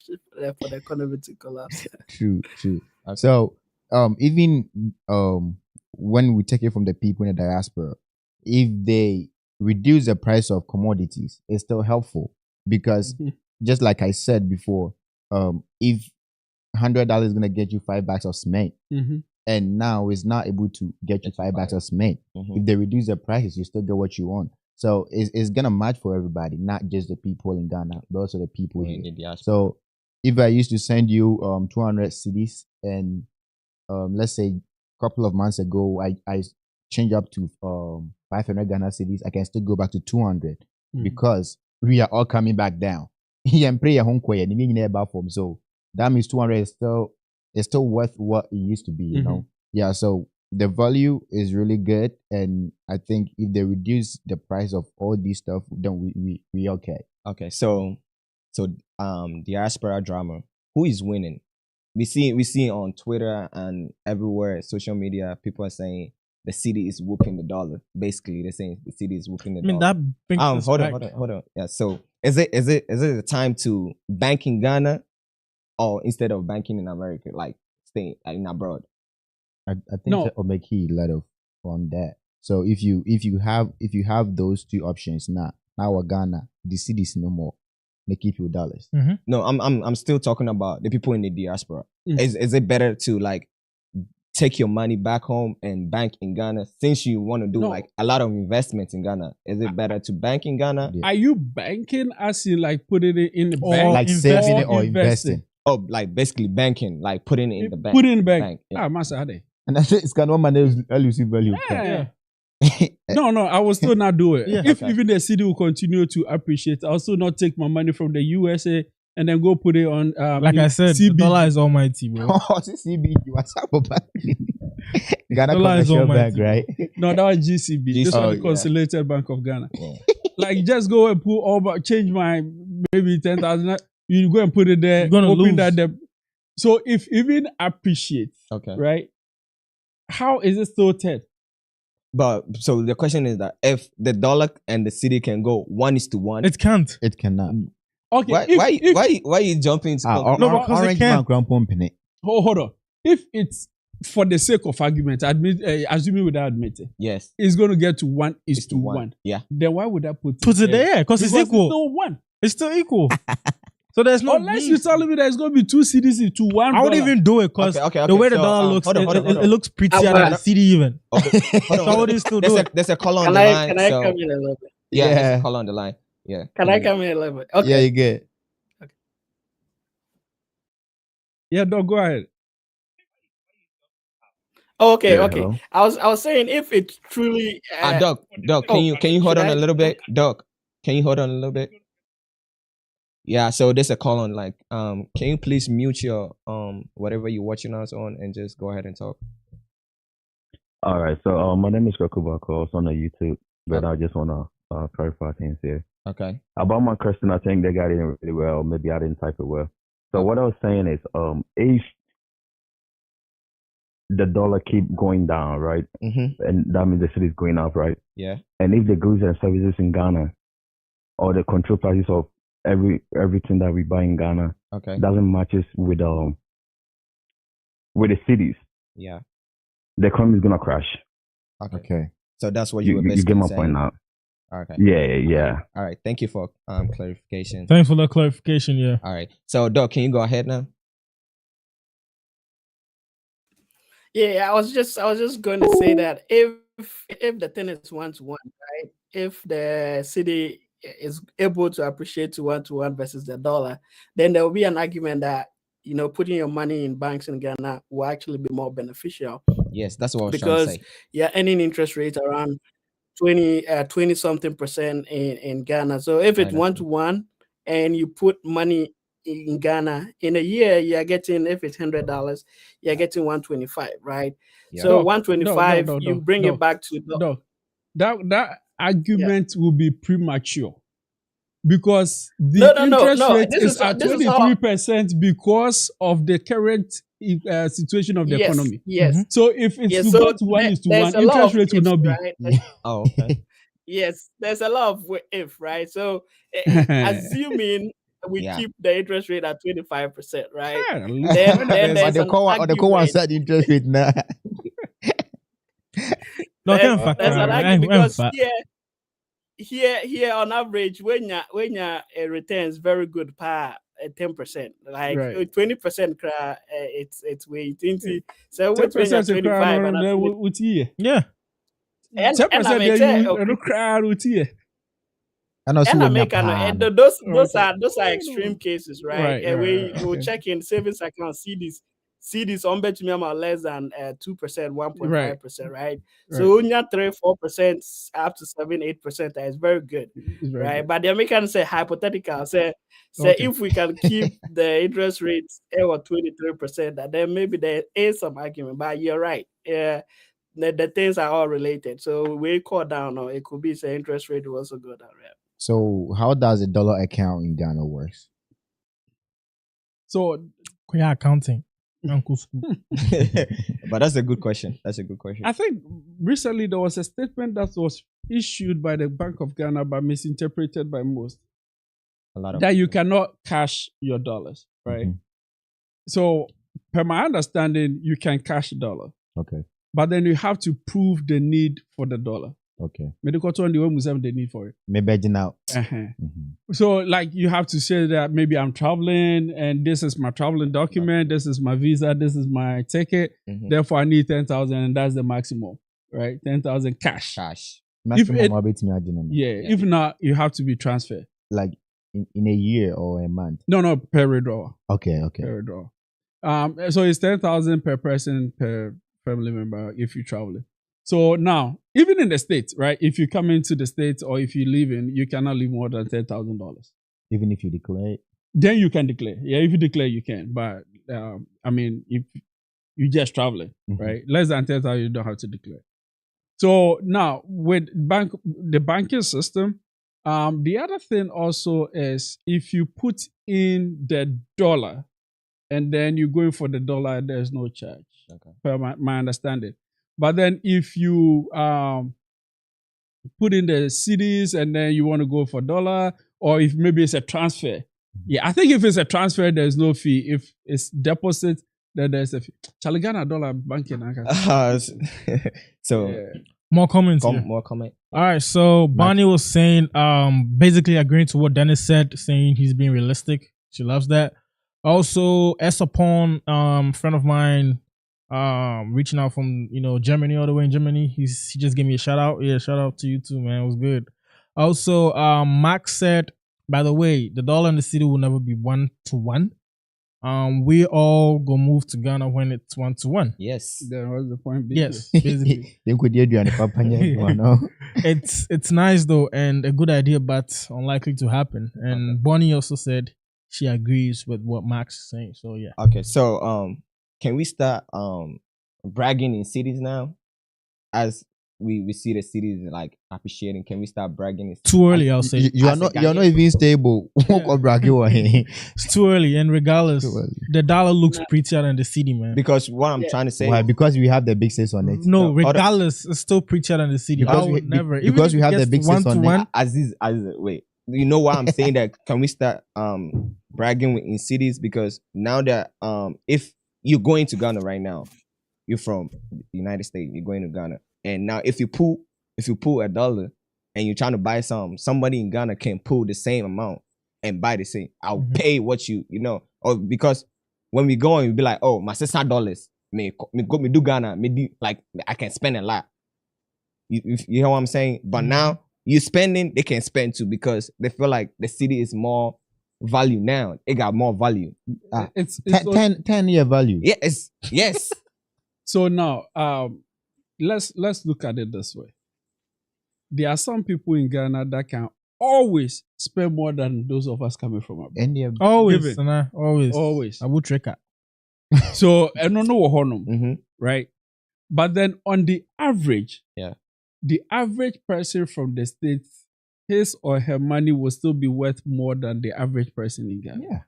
for the economy to collapse. True. So even when we take it from the people in the diaspora, if they reduce the price of commodities, it's still helpful because just like I said before, if $100 is gonna get you $5 of cement, and now it's not able to get you $5 of cement, if they reduce the prices, you still get what you want. So it's gonna match for everybody, not just the people in Ghana, but also the people in here. the diaspora. So if I used to send you 200 cedis and let's say a couple of months ago I changed up to 500 Ghana cedis, I can still go back to 200 because we are all coming back down. So that means 200 is still worth what it used to be, you know. Yeah, so the value is really good, and I think if they reduce the price of all these stuff, then we okay. Okay, so diaspora drama. Who is winning? We see on Twitter and everywhere, social media, people are saying the city is whooping the dollar. Basically, they're saying the city is whooping the dollar. that brings us hold back. on. Yeah. So is it a time to bank in Ghana, or instead of banking in America, like staying in abroad? I think No. that will make a lot of on that. So if you have those two options now Ghana, the cities no more. They keep you dollars. No, I'm still talking about the people in the diaspora. Is it better to like take your money back home and bank in Ghana since you want to do like a lot of investments in Ghana? Is it better to bank in Ghana? Yeah. Are you banking as in like putting it in the Or bank? Like saving it or investing. Oh, like basically banking, like putting it in the bank. Put it in the bank. Yeah. Master Ade. And I think it's kind of value. Yeah. No, I will still not do it. Yeah. If Okay. even the city will continue to appreciate, I'll still not take my money from the USA and then go put it on. Like in I said, the CB. dollar is almighty, bro. Oh, CB, what's up about Ghana Dollar is Commercial almighty. Bank, right? No, that was GCB. This Oh, was the yeah. Consolidated Bank of Ghana. Yeah. Like, just go and put change my maybe 10,000. You go and put it there. You're gonna hoping lose. that so if even appreciate, Okay. right? How is it still 10? But so the question is that if the dollar and the city can go 1:1, It can't. It cannot. Okay. why are you jumping to Or, No, because Orange they can't. Bank Grand Company. hold on. If it's for the sake of argument, assuming without admitting, yes, it's going to get to 1:1. Yeah. Then why would that put Put it there because it's equal. still one. It's still equal. So there's no Unless need. you're telling me there's going to be 2 cities into $1. I would even do it because Okay, the way the so, dollar looks, hold on. it looks prettier than the CD even. Okay. So I would still do it. There's a call on Can the I line. can I so, come in a little bit? yeah, there's Yeah. a call on the line. Yeah. Can I come in a little bit? Okay. Yeah, you get. Yeah, no, go ahead. Okay, Yeah, okay. hello? I was saying if it's truly Doc, can you hold should on I- a little bit? Doc, can you hold on a little bit? Yeah, so there's a call on like can you please mute your whatever you're watching us on and just go ahead and talk? All right. So my name is Rakubako. It's on the YouTube, but I just want to clarify things here. Okay. About my question, I think they got it in really well. Maybe I didn't type it well. So what I was saying is, if the dollar keep going down, right, Mm-hmm. and that means the city is going up, right, Yeah. and if the goods and services in Ghana or the control prices of everything that we buy in Ghana Okay. doesn't matches with the cities, Yeah. the economy is gonna crash. Okay. Okay. So that's what you were You basically get my saying. point now. Okay. Yeah. All right. Thank you for clarification. Thanks for the clarification. Yeah. All right. So Doc, can you go ahead now? Yeah, I was just going to say that if the thing is 1-to-1, right? If the city is able to appreciate to 1-to-1 versus the dollar, then there will be an argument that putting your money in banks in Ghana will actually be more beneficial Yes, that's what I was trying to because say. you're earning interest rates around 20 something percent in Ghana. So if it's Right, that's one true. to one and you put money in Ghana in a year, you're getting, if it's $100, you're getting 125, right? Yeah. So Doc, 125, Doc, you Doc, bring it Doc, back to the Doc. That argument will be premature because the interest no. rate This is is at this is how 23% because of the current situation of the economy. yes. So if it's Yes, to so go to one is to there's one, a lot interest of rate will ifs, not be. right? Oh, okay. Yes, there's a lot of if, right? So assuming we Yeah. keep the interest rate at 25%, right? Yeah, Then when then there's- But there's an the call one argument. set interest rate now. No, I can't There's fuck an around. argument because I'm here on average when your returns very good per 10%, like Right. 20% it's way into so which when 10% you're a crown 25 or and then with you. Yeah. and 10% I there say you no crowd with you. And also and when you're American, and pan. those Okay. are extreme cases, right? Right, And we right, will okay. check in savings account, see this on bet me about less than 2%, 1.5%, right? So when you're 3-4% up to 7-8%, that is very good, It's very right? good. But the Americans say hypothetical, say Okay. if we can keep the interest rates over 23%, that then maybe there is some argument. But you're right, yeah. The things are all related. So we call down, or it could be the interest rate will also go down, right? So how does a dollar account in Ghana works? So Yeah, accounting. Uncle school. But that's a good question. That's a good question. I think recently there was a statement that was issued by the Bank of Ghana but misinterpreted by most A lot of that you people. cannot cash your dollars, right? Mhm. So, per my understanding, you can cash dollar, Okay. but then you have to prove the need for the dollar. Okay. Medical to the museum the need for it. Maybe now. Uh-huh. Mhm. So, like, you have to say that maybe I'm traveling and this is my traveling document, this is my visa, this is my ticket. Mhm. Therefore, I need 10,000, and that's the maximum, right? 10,000 cash. Cash. Maximum it- about me, I don't know. Yeah. If not, you have to be transferred. Like in a year or a month. No, per withdrawal. Okay. Per withdrawal. So it's 10,000 per person per family member if you're traveling. So now, even in the States, right? If you come into the States or if you live in, you cannot leave more than $10,000. Even if you declare it. Then you can declare. Yeah, if you declare, you can. But I mean, if you're just traveling, Mhm. right? Less than 10,000, you don't have to declare. So now with the banking system, the other thing also is if you put in the dollar and then you're going for the dollar, there's no charge. Okay. Per my understanding. But then if you put in the CDs and then you want to go for dollar, or if maybe it's a transfer. Yeah, I think if it's a transfer, there's no fee. If it's deposit, then there's a fee. Chaligana dollar banking. So Yeah. More comments. here. more comment. All right, so Bonnie was saying, basically agreeing to what Dennis said, saying he's being realistic. She loves that. Also, Esapon, friend of mine, reaching out from Germany, all the way in Germany. He just gave me a shout out. Yeah, shout out to you too, man. It was good. Also, Max said, by the way, the dollar and the city will never be 1-to-1. We all go move to Ghana when it's 1-to-1. Yes. Then what's the point? Yes, basically. They could do any papa no. It's nice though and a good idea, but unlikely to happen. And Bonnie also said she agrees with what Max is saying. So yeah. Okay. So can we start bragging in cities now? As we see the cities like appreciating, can we start bragging? Too early, I'll say. You're not even stable. It's too early, and regardless, Too early. the dollar looks prettier than the city, man. Because what I'm trying to say, Why? Because we have the big sales on it. No, regardless, it's still prettier than the city. Because I would we- never. because Even we if have it the gets big sales on 1-to-1, wait, you know why I'm saying that? Can we start bragging in cities? Because now that if you're going to Ghana right now, you're from the United States, you're going to Ghana, and now if you pull $1 and you're trying to buy somebody in Ghana can pull the same amount and buy the same. I'll pay what you know, or because when we go and we be like, oh, my $600, me do Ghana, like I can spend a lot. You hear what I'm saying? But now you spending, they can spend too because they feel like the city is more value now. It got more value. It's 10-year value. Yes. So now, let's look at it this way. There are some people in Ghana that can always spend more than those of us coming from abroad. Always. Always. I would trick it. So, I don't know, right? But then on the average, the average person from the States, his or her money will still be worth more than the average person in Ghana. Yeah.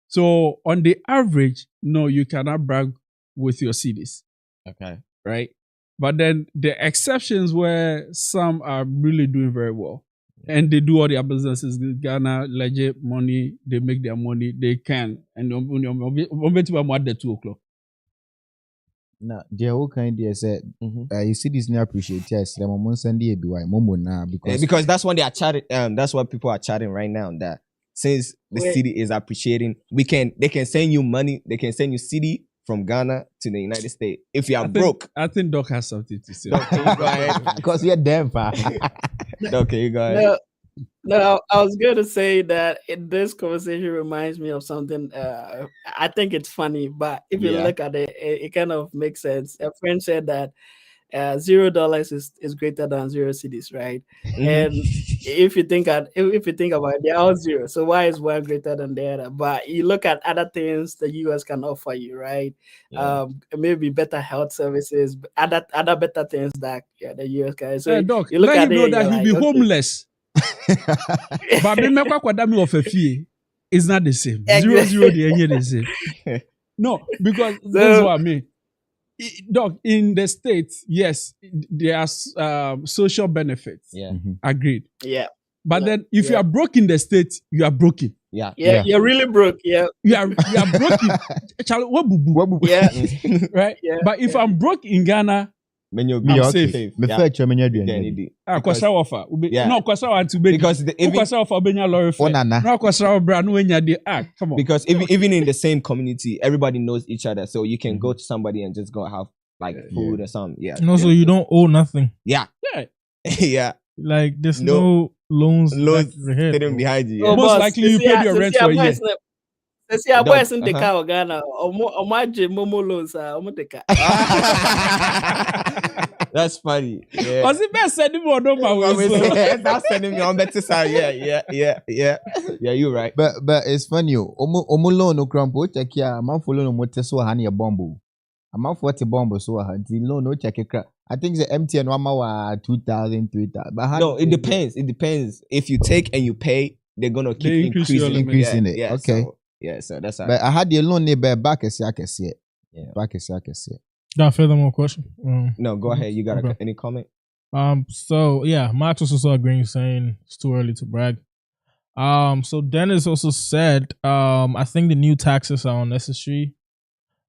So on the average, no, you cannot brag with your CDs. Okay. Right? But then the exceptions where some are really doing very well and they do all their businesses in Ghana, legit money, they make their money, they can. And I'm bet you at the 2 o'clock. Now, the whole kind of said, you see this new appreciate yes, the moment Sunday be why momo now because that's what they are chatting. That's what people are chatting right now. That since the city is appreciating, they can send you money. They can send you CD from Ghana to the United States. If you are broke, I think Doc has something to say. Doc, can you go ahead? Because you're damn far. Doc, can you go ahead? No, I was going to say that this conversation reminds me of something. I think it's funny, but if you look at it, it kind of makes sense. A friend said that $0 is greater than 0 cities, right? And if you think about it, they're all zero. So why is one greater than the other? But you look at other things the US can offer you, right? Maybe better health services, other better things that the US can. So Doc, you look let at him know it, that he'll be homeless. But remember it's not the same. 0 0 the same. No, because that's what I mean. Doc, in the States, yes, there are social benefits. Yeah. Agreed. Yeah. But then if you are broke in the States, you are broken. Yeah, you're really broke. Yeah. You are broken. Yeah. Right? Yeah. But if I'm broke in Ghana, I'm safe. Because No, come on. Because even in the same community, everybody knows each other, so you can go to somebody and just go have like food or something. Yeah. And also, you don't owe nothing. Yeah. Yeah. Like there's no loans sitting behind you. Oh, Most boss, likely you paid your rent for a year. See, I boys in the car Ghana. Momo loans That's funny. Yeah. Was it best sending me on my way? That's sending me on better side. Yeah. Yeah, you're right. But it's funny. Omo loan no crampo check ya. I'm follow no motor so hani a bombo. I'm 40 bombo so the loan no check it. I think the MTN one wa 2,000, 3,000. But no, it depends. It depends. If you take and you pay, they're gonna keep increasing it. Yeah, okay. So that's how. But I had the loan neighbor back as I can see it. Yeah. Back as I can see it. Got further more question? No, go ahead. You got any comment? So yeah, Max was also agreeing, saying it's too early to brag. So Dennis also said, I think the new taxes are unnecessary.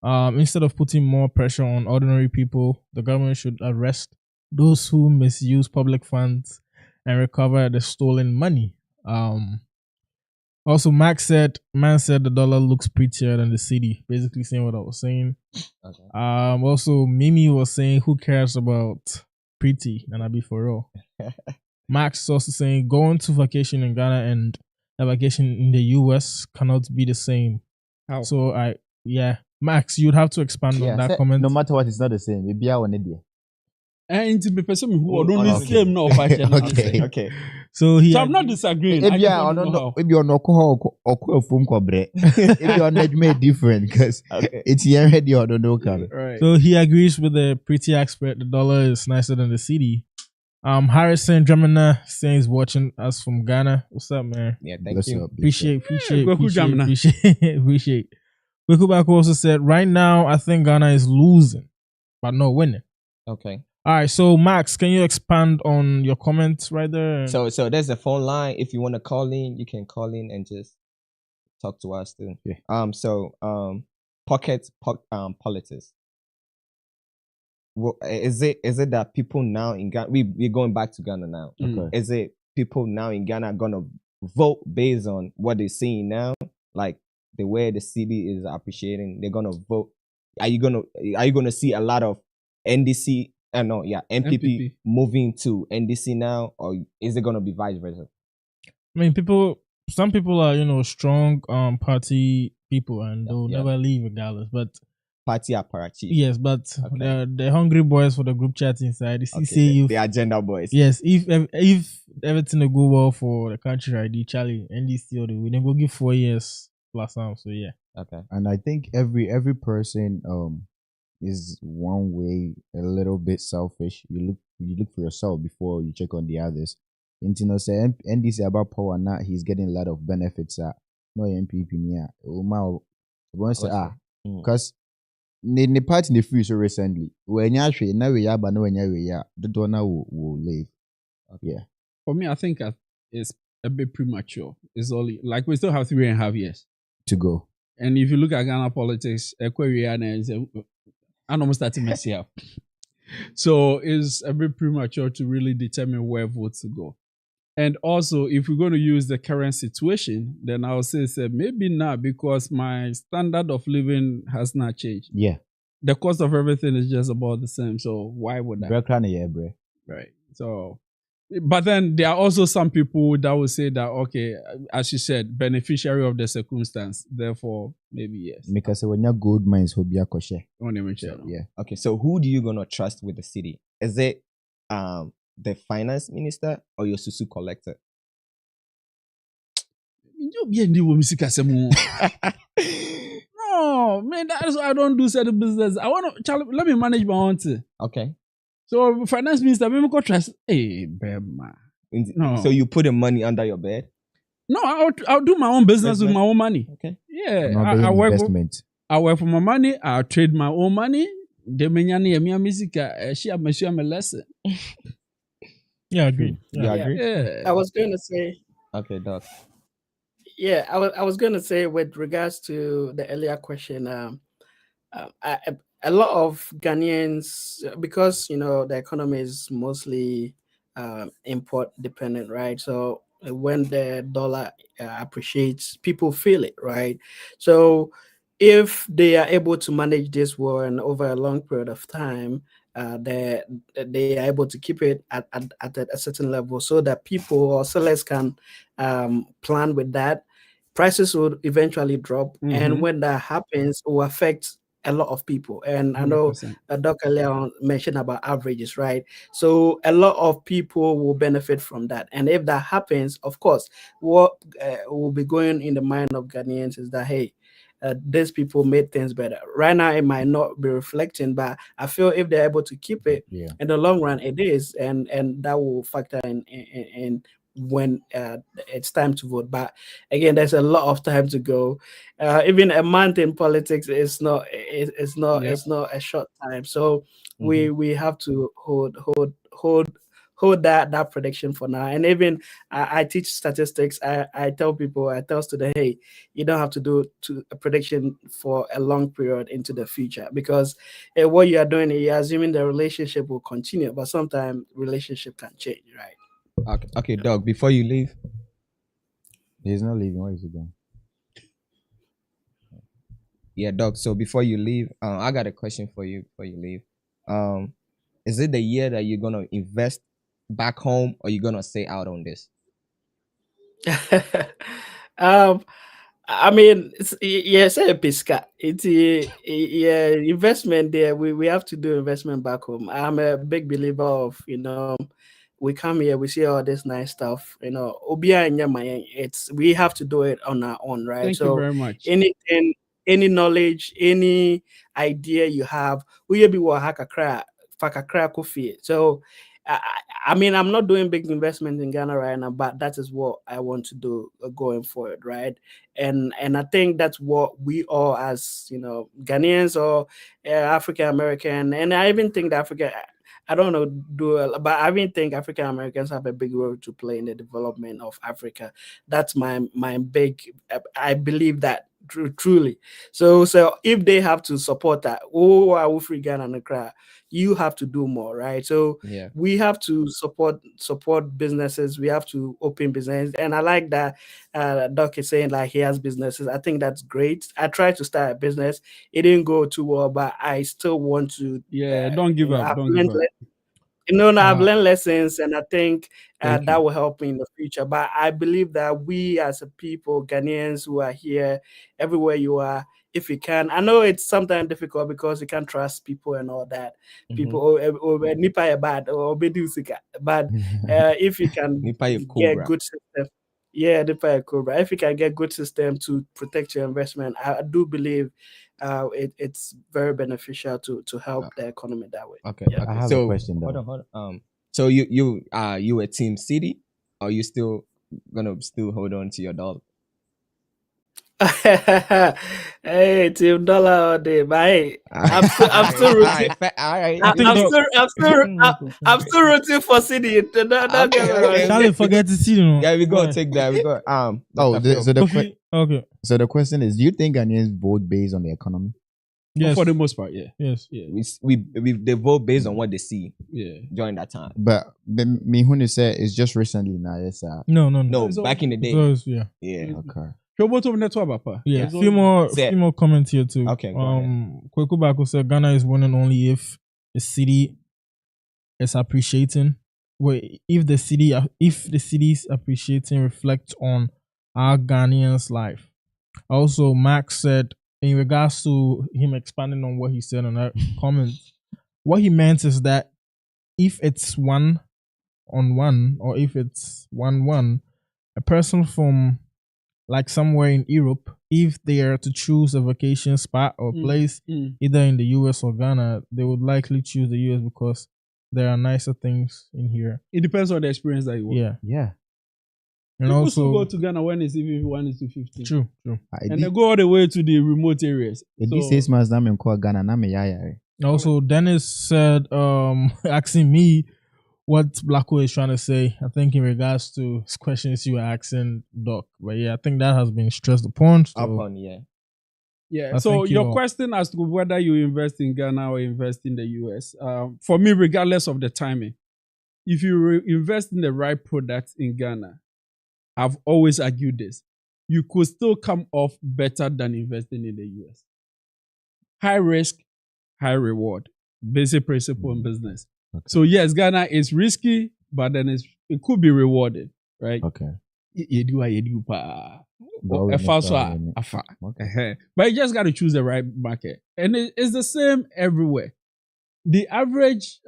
Instead of putting more pressure on ordinary people, the government should arrest those who misuse public funds and recover the stolen money. Also, man said the dollar looks prettier than the city, basically saying what I was saying. Okay. Also, Mimi was saying, who cares about pretty? And I be for real. Max is also saying, going to vacation in Ghana and a vacation in the US cannot be the same. How? So, Max, you'd have to expand on that comment. No matter what, it's not the same. Maybe I want it there. And to be person who don't need same no fashion. Okay. So I'm not disagreeing. Maybe I don't know. Maybe you're not or phone cobre. If you're not made different because it's here already or don't know. Right. So he agrees with the pretty expert. The dollar is nicer than the city. Harrison Gemini saying he's watching us from Ghana. What's up, man? Yeah, thank you. Appreciate. Appreciate. Wikubako also said, right now, I think Ghana is losing, but not winning. Okay. All right, so Max, can you expand on your comments right there? So there's a phone line. If you want to call in, you can call in and just talk to us too. Yeah. Politics. Well, is it that people now in Ghana, we're going back to Ghana now. Okay. Is it people now in Ghana gonna vote based on what they're seeing now? Like the way the city is appreciating, they're gonna vote are you gonna see a lot of NDC? No, yeah, MPP MPP. moving to NDC now, or is it gonna be vice versa? I mean, some people are, strong party people and they'll Yeah. never leave regardless. But Party apparatus. yes, but Okay. the hungry boys for the group chat inside. The Okay, CCU. the agenda boys. Yes, if everything will go well for the country, right? The Charlie NDC or we then go give 4 years plus some. So yeah. Okay. And I think every person is one way a little bit selfish. You look for yourself before you check on the others. Say NDC about power now, he's getting a lot of benefits no MPP near. Once because the party in the free so recently when you actually now we are but no when you are the donor will leave. Yeah. For me, I think it's a bit premature. It's only like we still have 3.5 years to go. And if you look at Ghana politics, I'm almost starting to mess up. So it's a bit premature to really determine where votes to go. And also, if we're going to use the current situation, then I'll say maybe not, because my standard of living has not changed. Yeah. The cost of everything is just about the same. So why would I? Right. So, but then there are also some people that will say that, okay, as you said, beneficiary of the circumstance. Therefore, maybe yes. Because when you're gold mines, will be a kosher. Yeah. Okay. So who do you gonna trust with the city? Is it the finance minister or your susu collector? No, man, that's why I don't do certain business. Let me manage my own thing. Okay. So finance minister, maybe go trust. Hey, Bema. No. So you put the money under your bed? No, I'll do my own business with my own money. Okay. Yeah. I work investment. I work for my money. I trade my own money. The menyani emi music share my lesson. Yeah, I agree. You agree? Yeah. I was going to say. Okay, Doc. Yeah, I was going to say with regards to the earlier question, a lot of Ghanaians, because the economy is mostly import dependent, right? So when the dollar appreciates, people feel it, right? So if they are able to manage this war and over a long period of time, they are able to keep it at a certain level so that people or sellers can plan with that. Prices will eventually drop, and when that happens, it will affect a lot of people. And I know Dr. Leon mentioned about averages, right? So a lot of people will benefit from that. And if that happens, of course, what will be going in the mind of Ghanaians is that, hey, these people made things better. Right now, it might not be reflecting, but I feel if they're able to keep it in the long run, it is, and that will factor in when it's time to vote. But again, there's a lot of time to go. Even a month in politics is not a short time. So we have to hold that prediction for now. And even I teach statistics. I tell students, hey, you don't have to do a prediction for a long period into the future, because what you are doing, you're assuming the relationship will continue, but sometimes relationship can change, right? Okay, Doug, before you leave. He's not leaving. Where is he going? Yeah, Doug, so before you leave, I got a question for you before you leave. Is it the year that you're going to invest back home, or you're going to stay out on this? I mean, yes, a pisca. It's investment there. We have to do investment back home. I'm a big believer of, we come here, we see all this nice stuff, we have to do it on our own, right? Thank you very much. Anything, any knowledge, any idea you have, we be fakakra kofi. So I mean, I'm not doing big investments in Ghana right now, but that is what I want to do going forward, right? And I think that's what we all, as Ghanaians or African American, and I even think that I don't know, but I even think African Americans have a big role to play in the development of Africa. That's my big. I believe that truly. So if they have to support that, oh, I will free Ghana and Accra, you have to do more, right? So Yeah. we have to support businesses. We have to open business, and I like that Doc is saying like he has businesses. I think that's great. I tried to start a business. It didn't go too well, but I still want to. Yeah, don't give up. I've Don't give up. I've learned lessons, and I think Thank that you. will help me in the future. But I believe that we as a people, Ghanaians who are here, everywhere you are, if you can, I know it's sometimes difficult because you can't trust people and all that. People, nipa are bad or bedusika. But if you can Nipa ye get cobra. good system, yeah, nipa are cobra. If you can get good system to protect your investment, I do believe it's very beneficial to help the economy that way. Okay. Yeah. Okay. I have so a question though. hold on. So you were team Cedi, or you still gonna hold on to your dollar? Hey, Team Dollar all day, but hey, I'm still rooting. I'm still rooting for City. Don't get me wrong. Okay. Charlie, forget to see you. Yeah, we gotta take that. We got Oh, Dr. so Phil. the Okay. so the question is, do you think Ghanaians vote based on the economy? Yes. For the most part, yeah. Yes. Yeah. we they vote based on what they see Yeah. during that time. But me who said it's just recently now. Yes, No. No, So- back in the day. So, yeah. Yeah. okay. Shoboto network, papa. Yeah, Yeah. few more comments here too. Okay, go ahead. Kweku Bako said Ghana is winning only if the city is appreciating. Wait, if the city's appreciating reflects on our Ghanaians' life. Also, Max said in regards to him expanding on what he said on that comment, what he meant is that if it's 1-on-1 or if it's 1-1, a person from like somewhere in Europe, if they are to choose a vacation spot or place, either in the US or Ghana, they would likely choose the US because there are nicer things in here. It depends on the experience that you want. Yeah. Yeah. And People also still go to Ghana when it's even 1 to 15. true. And they go all the way to the remote areas. This 6 months now I'm call Ghana na me yaya. Also, Dennis said, asking me what Blacko is trying to say. I think in regards to his questions you were asking Doc. But yeah, I think that has been stressed upon. So Upon, yeah. Yeah. I So think your you're- question as to whether you invest in Ghana or invest in the US, for me, regardless of the timing, if you invest in the right product in Ghana, I've always argued this, you could still come off better than investing in the US. High risk, high reward. Basic principle in business. Okay. So yes, Ghana is risky, but then it could be rewarded, right? Okay. Yedu pa. But we Afa must so have any- afa. Okay. But you just got to choose the right market. And it's the same everywhere. The average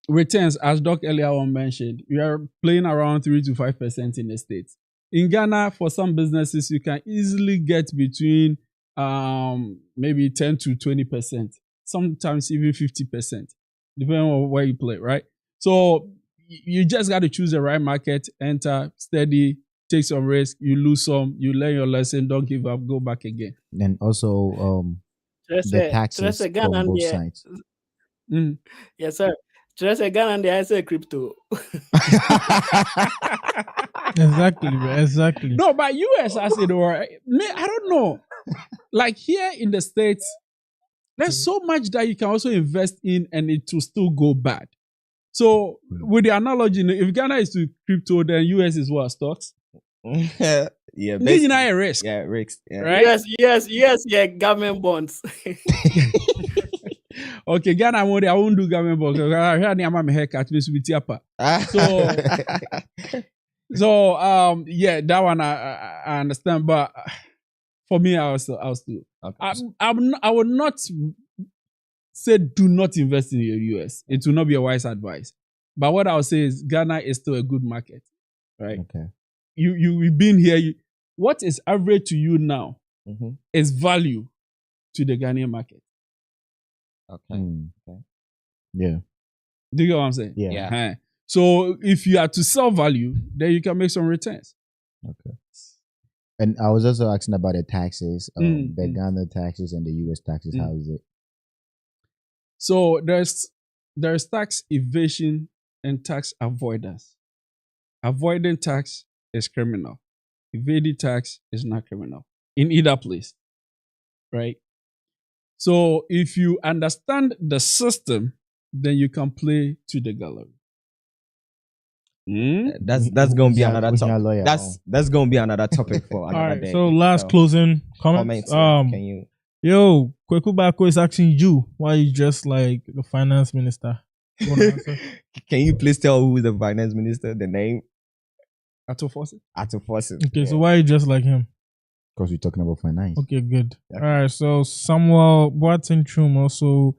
returns, as Doc earlier on mentioned, we are playing around 3 to 5% in the States. In Ghana, for some businesses, you can easily get between maybe 10 to 20%, sometimes even 50%, depending on where you play, right? So you just got to choose the right market, enter, steady, take some risk, you lose some, you learn your lesson, don't give up, go back again. And also the taxes from both sides. Yes, sir. Just a Ghana and I say crypto. Exactly. No, but US as it were, I don't know. Like here in the States, there's so much that you can also invest in and it will still go bad. So with the analogy, if Ghana is to crypto, then US is what, stocks? Yeah. This basically. is not a risk. Yeah, risks. Yeah. Right? Yes, yeah, government bonds. Okay, Ghana, I won't do government bonds. I heard my haircut, this will be tiapa. So, yeah, that one I understand, but for me, I was still. Okay. I would not say do not invest in the US. It will not be a wise advice. But what I would say is Ghana is still a good market, right? Okay. You've been here. What is average to you now Mhm. is value to the Ghanaian market. Okay. Okay. Yeah. Do you get what I'm saying? Yeah. Yeah. Uh-huh. So if you are to sell value, then you can make some returns. Okay. And I was also asking about the taxes, the Mm. Ghana taxes and the US taxes. How is it? So there's tax evasion and tax avoidance. Avoiding tax is criminal. Evading tax is not criminal. in either place, right? So if you understand the system, then you can play to the gallery. That's gonna be another topic. Lawyer, That's gonna be another topic for All another right. day. So last closing comments. Can you? Yo, Kweku Bako is asking you why you dressed like the finance minister. You wanna answer? Can you please tell who is the finance minister? The name? Ato Fawcett. Ato Fawcett. Okay, so why you dressed like him? because we're talking about finance. Okay, good. All right, so Samuel Boateng Chum also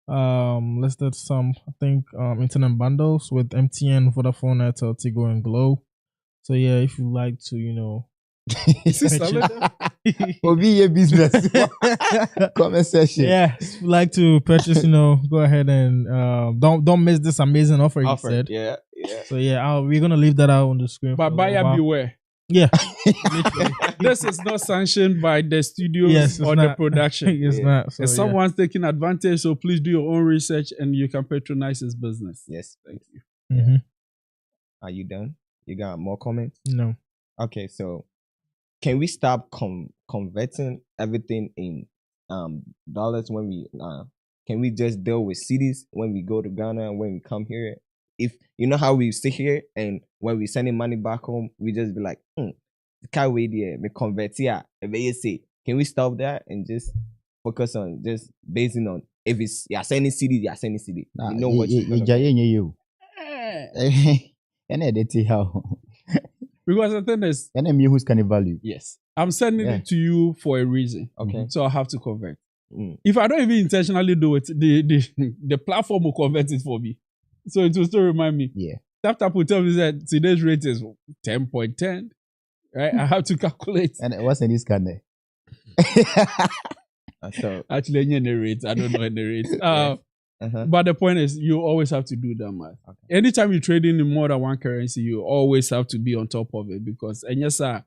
listed some, I think, internet bundles with MTN, Vodafone, Airtel, Tigo, and Glow. So yeah, if you like to, Is this solid? Be a business comment section. yeah, if you like to purchase, go ahead and don't miss this amazing offer. You said, Yeah. so yeah, we're gonna leave that out on the screen. But buyer beware. Yeah, This is not sanctioned by the studios or the production. It's not. So, If someone's taking advantage, so please do your own research and you can patronize his business. Yes, thank you. Mm-hmm. Are you done? You got more comments? No. Okay, so can we stop converting everything in dollars when we can we just deal with cities when we go to Ghana and when we come here? If you know how we sit here and when we sending money back home, we just be like, the car way there, me convert here. Can we stop that and just focus on just basing on if it's you're sending cities, you're sending city. Nah, You know what you're gonna you. And they tell how. Because the thing is, And then who's can value. yes, I'm sending it to you for a reason. Okay. So I have to convert. Mm. If I don't even intentionally do it, the platform will convert it for me. So it will still remind me. Yeah. Tap will tell me that today's rate is 10.10. Right? I have to calculate. And what's in this can there? So Actually, any rate, I don't know any rate. uh-huh. But the point is, you always have to do that math. Okay. Anytime you're trading in more than one currency, you always have to be on top of it because, and yes, sir,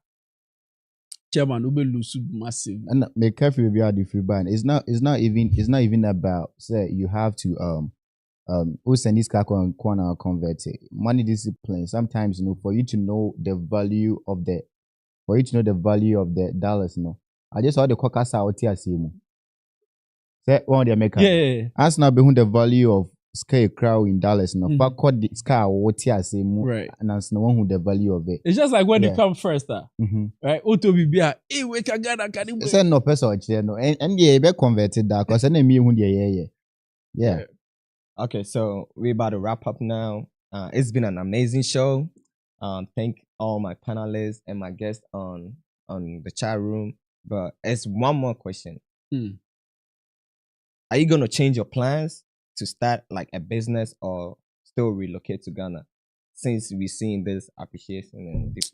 chairman will lose massive. And make careful with your free band. It's not even about say you have to who send this car corner convert it. Money discipline. Sometimes for you to know the value of the dollars, I just saw the quackers out here see mo. Say one of the American. Yeah. As now behind the value of scale crowd in dollars, but call the sky what here see mo. Right. And that's no one who the value of it. It's just like when Yeah. you come first, right? Auto BBA, hey, we can get a can Say no person or no. And yeah, be converted that because then me who yeah. Okay, so we're about to wrap up now. It's been an amazing show. Thank all my panelists and my guests on the chat room. But it's one more question. Are you gonna change your plans to start like a business or still relocate to Ghana? Since we're seeing this appreciation and this.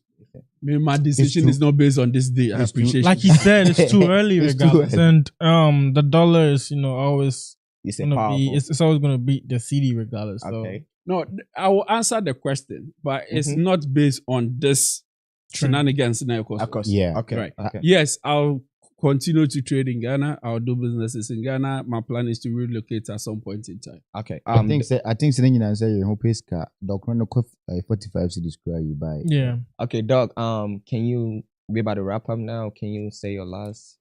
Maybe my decision is not based on this day appreciation. Like you said, it's too early It's too regardless. early. And the dollar is, always It's gonna powerful. be it's always gonna beat the CD regardless. So. Okay. No, I will answer the question, but it's not based on this shenanigans. Of course. Yeah. Okay. Right. Okay. Yes, I'll continue to trade in Ghana. I'll do businesses in Ghana. My plan is to relocate at some point in time. Okay. I think saying you say your home pays car. Doc run 45 cities square you buy. Yeah. Okay, Doug. Can you be about to wrap up now? Can you say your last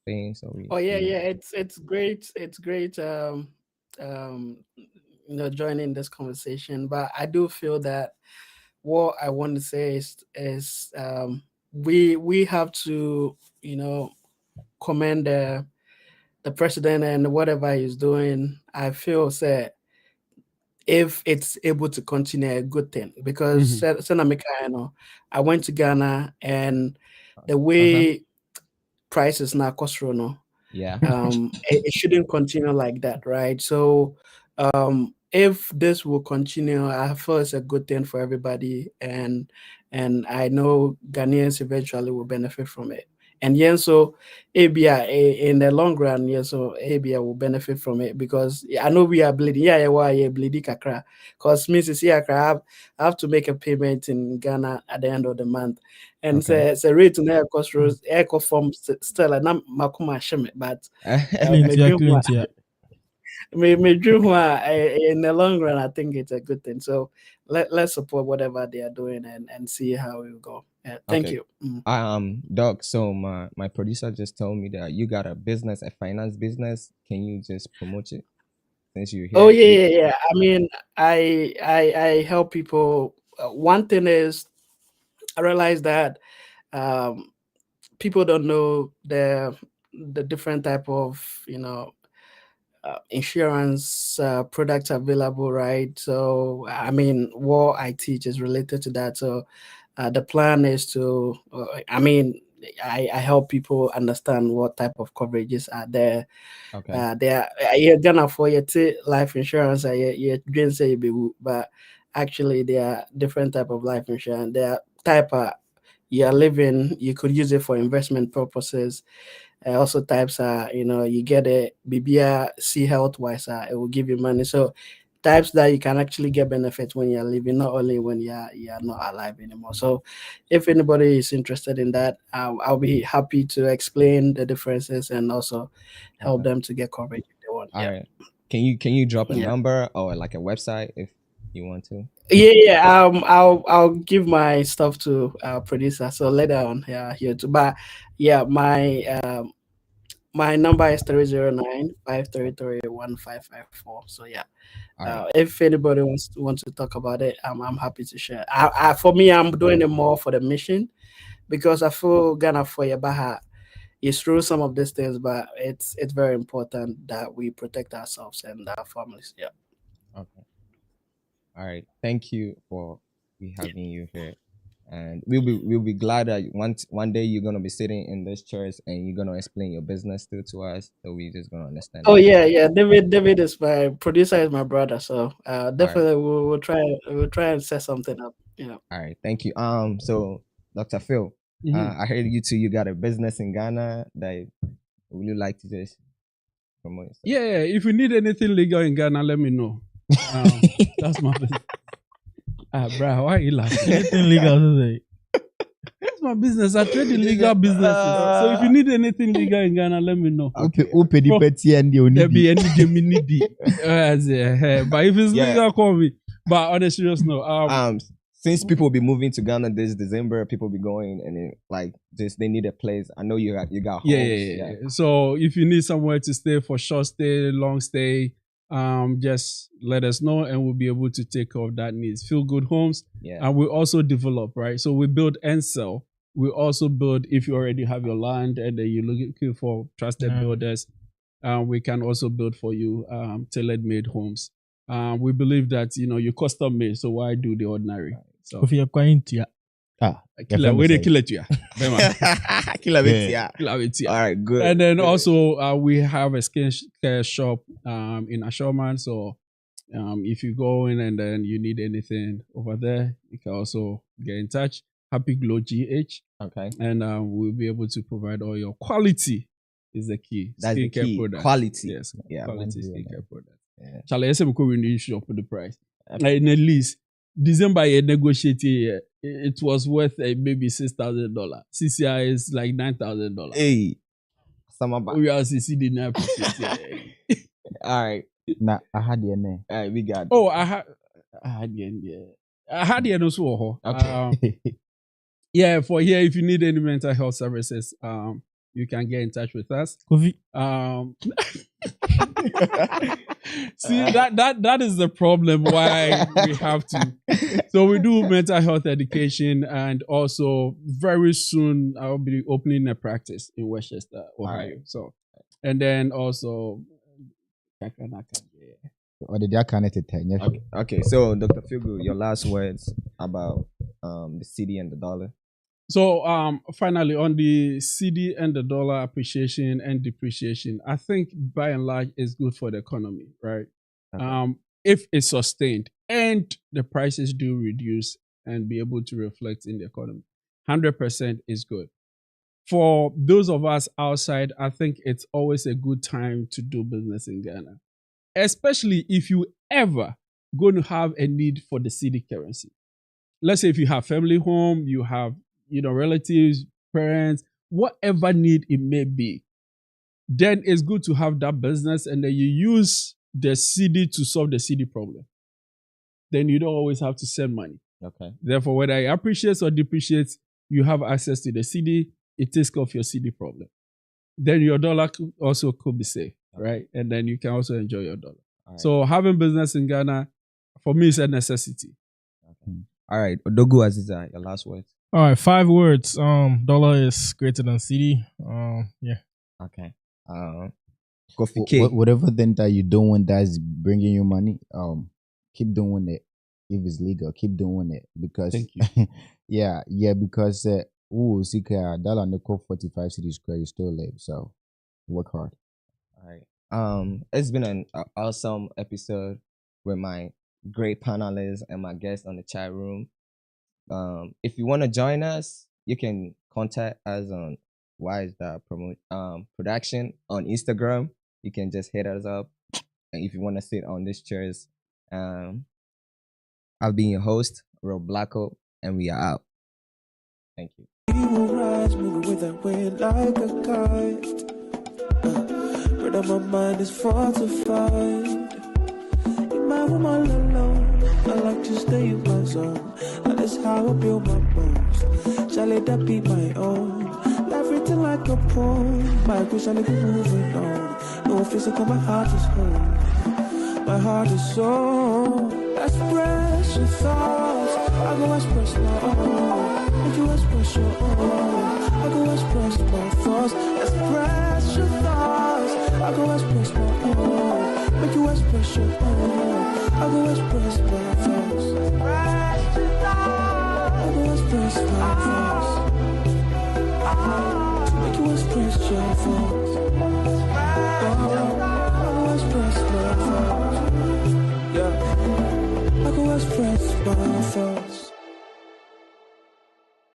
things? Or It's great. It's great. Joining this conversation, but I do feel that what I want to say is we have to commend the president and whatever he's doing. I feel that if it's able to continue, a good thing, because I went to Ghana and the way prices now cost it shouldn't continue like that, right? So if this will continue, I feel it's a good thing for everybody, and I know Ghanaians eventually will benefit from it. And so ABI in the long run, so ABI will benefit from it because I know we are bleeding. Bleeding kakra. Because Mrs. I have to make a payment in Ghana at the end of the month. And it's a rate in air cost rose air form still and I'm makuma sheme, but me dream in the long run I think it's a good thing. So let's support whatever they are doing and see how it will go. Thank Okay. you. Doc, so my producer just told me that you got a business, a finance business. Can you just promote it since you're here? Oh yeah. I mean, I help people. One thing is, I realize that um, people don't know the different type of insurance products available, right? So I mean, what I teach is related to that. So the plan is to, I help people understand what type of coverages are there. Okay. You're gonna for your life insurance, you didn't say but actually there are different type of life insurance. There are type you're living, you could use it for investment purposes. Also types are, you get a BBR C health wise, it will give you money. So types that you can actually get benefits when you're living, not only when you're not alive anymore. So if anybody is interested in that, I'll be happy to explain the differences and also help them to get coverage if they want. All Yeah. right. Can you drop a Yeah. number or like a website if you want to? Yeah. I'll give my stuff to our producer. So later on, here too. But yeah, my number is 309-533-1554. So yeah. All right. If anybody wants to talk about it, I'm happy to share. For me, I'm doing it more for the mission because I feel Ghana for Yabaha is through some of these things, but it's very important that we protect ourselves and our families. Yeah. Okay. All right. Thank you for having you here. And we'll be glad that one day you're gonna be sitting in this chairs and you're gonna explain your business to us, so we just gonna understand. Oh yeah. David is my producer, is my brother, so definitely we'll try and set something up. Yeah. All right, thank you. So Dr. Phil, Mhm. I heard you got a business in Ghana that would you like to just promote yourself? Yeah, if you need anything legal in Ghana, let me know. That's my business. Bro, why are you laughing? Anything legal today? That's my business. I trade in legal businesses. So if you need anything legal in Ghana, let me know. Open the petty and the There be only. any geminidi. But if it's legal, call me. But on a serious note, Since people will be moving to Ghana this December, people will be going and they need a place. I know you got homes. Yeah. So if you need somewhere to stay for short stay, long stay, just let us know and we'll be able to take care of that needs. Feel good homes. Yeah. And we also develop, right? So we build and sell. We also build if you already have your land and then you're looking for trusted builders. We can also build for you tailor-made homes. We believe that you're custom made, so why do the ordinary? So If you're going to killer, where they kill it, yeah. Killer bit, yeah. All right, good. And then also we have a skin care shop in Ashoman. So if you go in and then you need anything over there, you can also get in touch. Happy Glow GH. Okay. And we'll be able to provide all your quality is the key. That's the skincare key. product. Quality. Yes. Yeah. Quality skincare product. Yeah. Charlie, I said we could renew shop for the price. In at least December you negotiate it was worth maybe $6,000. CCI is like $9,000. Hey. Some We are CCD now. All right. Nah, I had the name. All right, we got. Oh, I had the end. I had the end also. Okay. Yeah, for here, if you need any mental health services, you can get in touch with us. See, that is the problem why we have to. So we do mental health education, and also very soon I'll be opening a practice in Westchester, Ohio. Right. So, and then also. Or did that connect it? Okay. So Dr. Figu, your last words about the cedi and the dollar. So finally on the cedi and the dollar appreciation and depreciation, I think by and large it's good for the economy, right? Okay. If it's sustained and the prices do reduce and be able to reflect in the economy, 100% is good. For those of us outside, I think it's always a good time to do business in Ghana, especially if you ever going to have a need for the cedi currency. Let's say if you have family home, you have relatives, parents, whatever need it may be, then it's good to have that business and then you use the cedi to solve the cedi problem. Then you don't always have to send money. Okay. Therefore, whether it appreciates or depreciates, you have access to the CD, it takes care of your CD problem. Then your dollar also could be safe, right? And then you can also enjoy your dollar. Right. So having business in Ghana, for me, is a necessity. All right, Odogu Aziza, your last words. All right, 5 words. Dollar is greater than CD. Yeah. Okay. Kofi K. Whatever thing that you're doing that's bringing you money, keep doing it. If it's legal, keep doing it because Thank you. yeah, because dollar no 45 cities credit still live. So work hard. All right. It's been an awesome episode with my great panelists and my guests on the chat room. If you want to join us, you can contact us on Wyattsdot production on Instagram. You can just hit us up. And if you want to sit on these chairs, I'll be your host, Rob Blacko, and we are out. Thank you. We will rise, moving with that wind like a kite. Brother, my mind is fortified. In my room all alone, I like to stay in my zone. And that's how I build my bones. Shall let that be my own? Life written like a poem. My wish shall be moving on. No physical, my heart is home. My heart is so. Express your thoughts. I go express my own. Make you express your own. I go express my thoughts. Express your thoughts. I go express my own. Make you express your own. I go express my thoughts. Express your thoughts. I go express my thoughts. Make you express your thoughts. I go express my thoughts. Yeah. I go express my thoughts.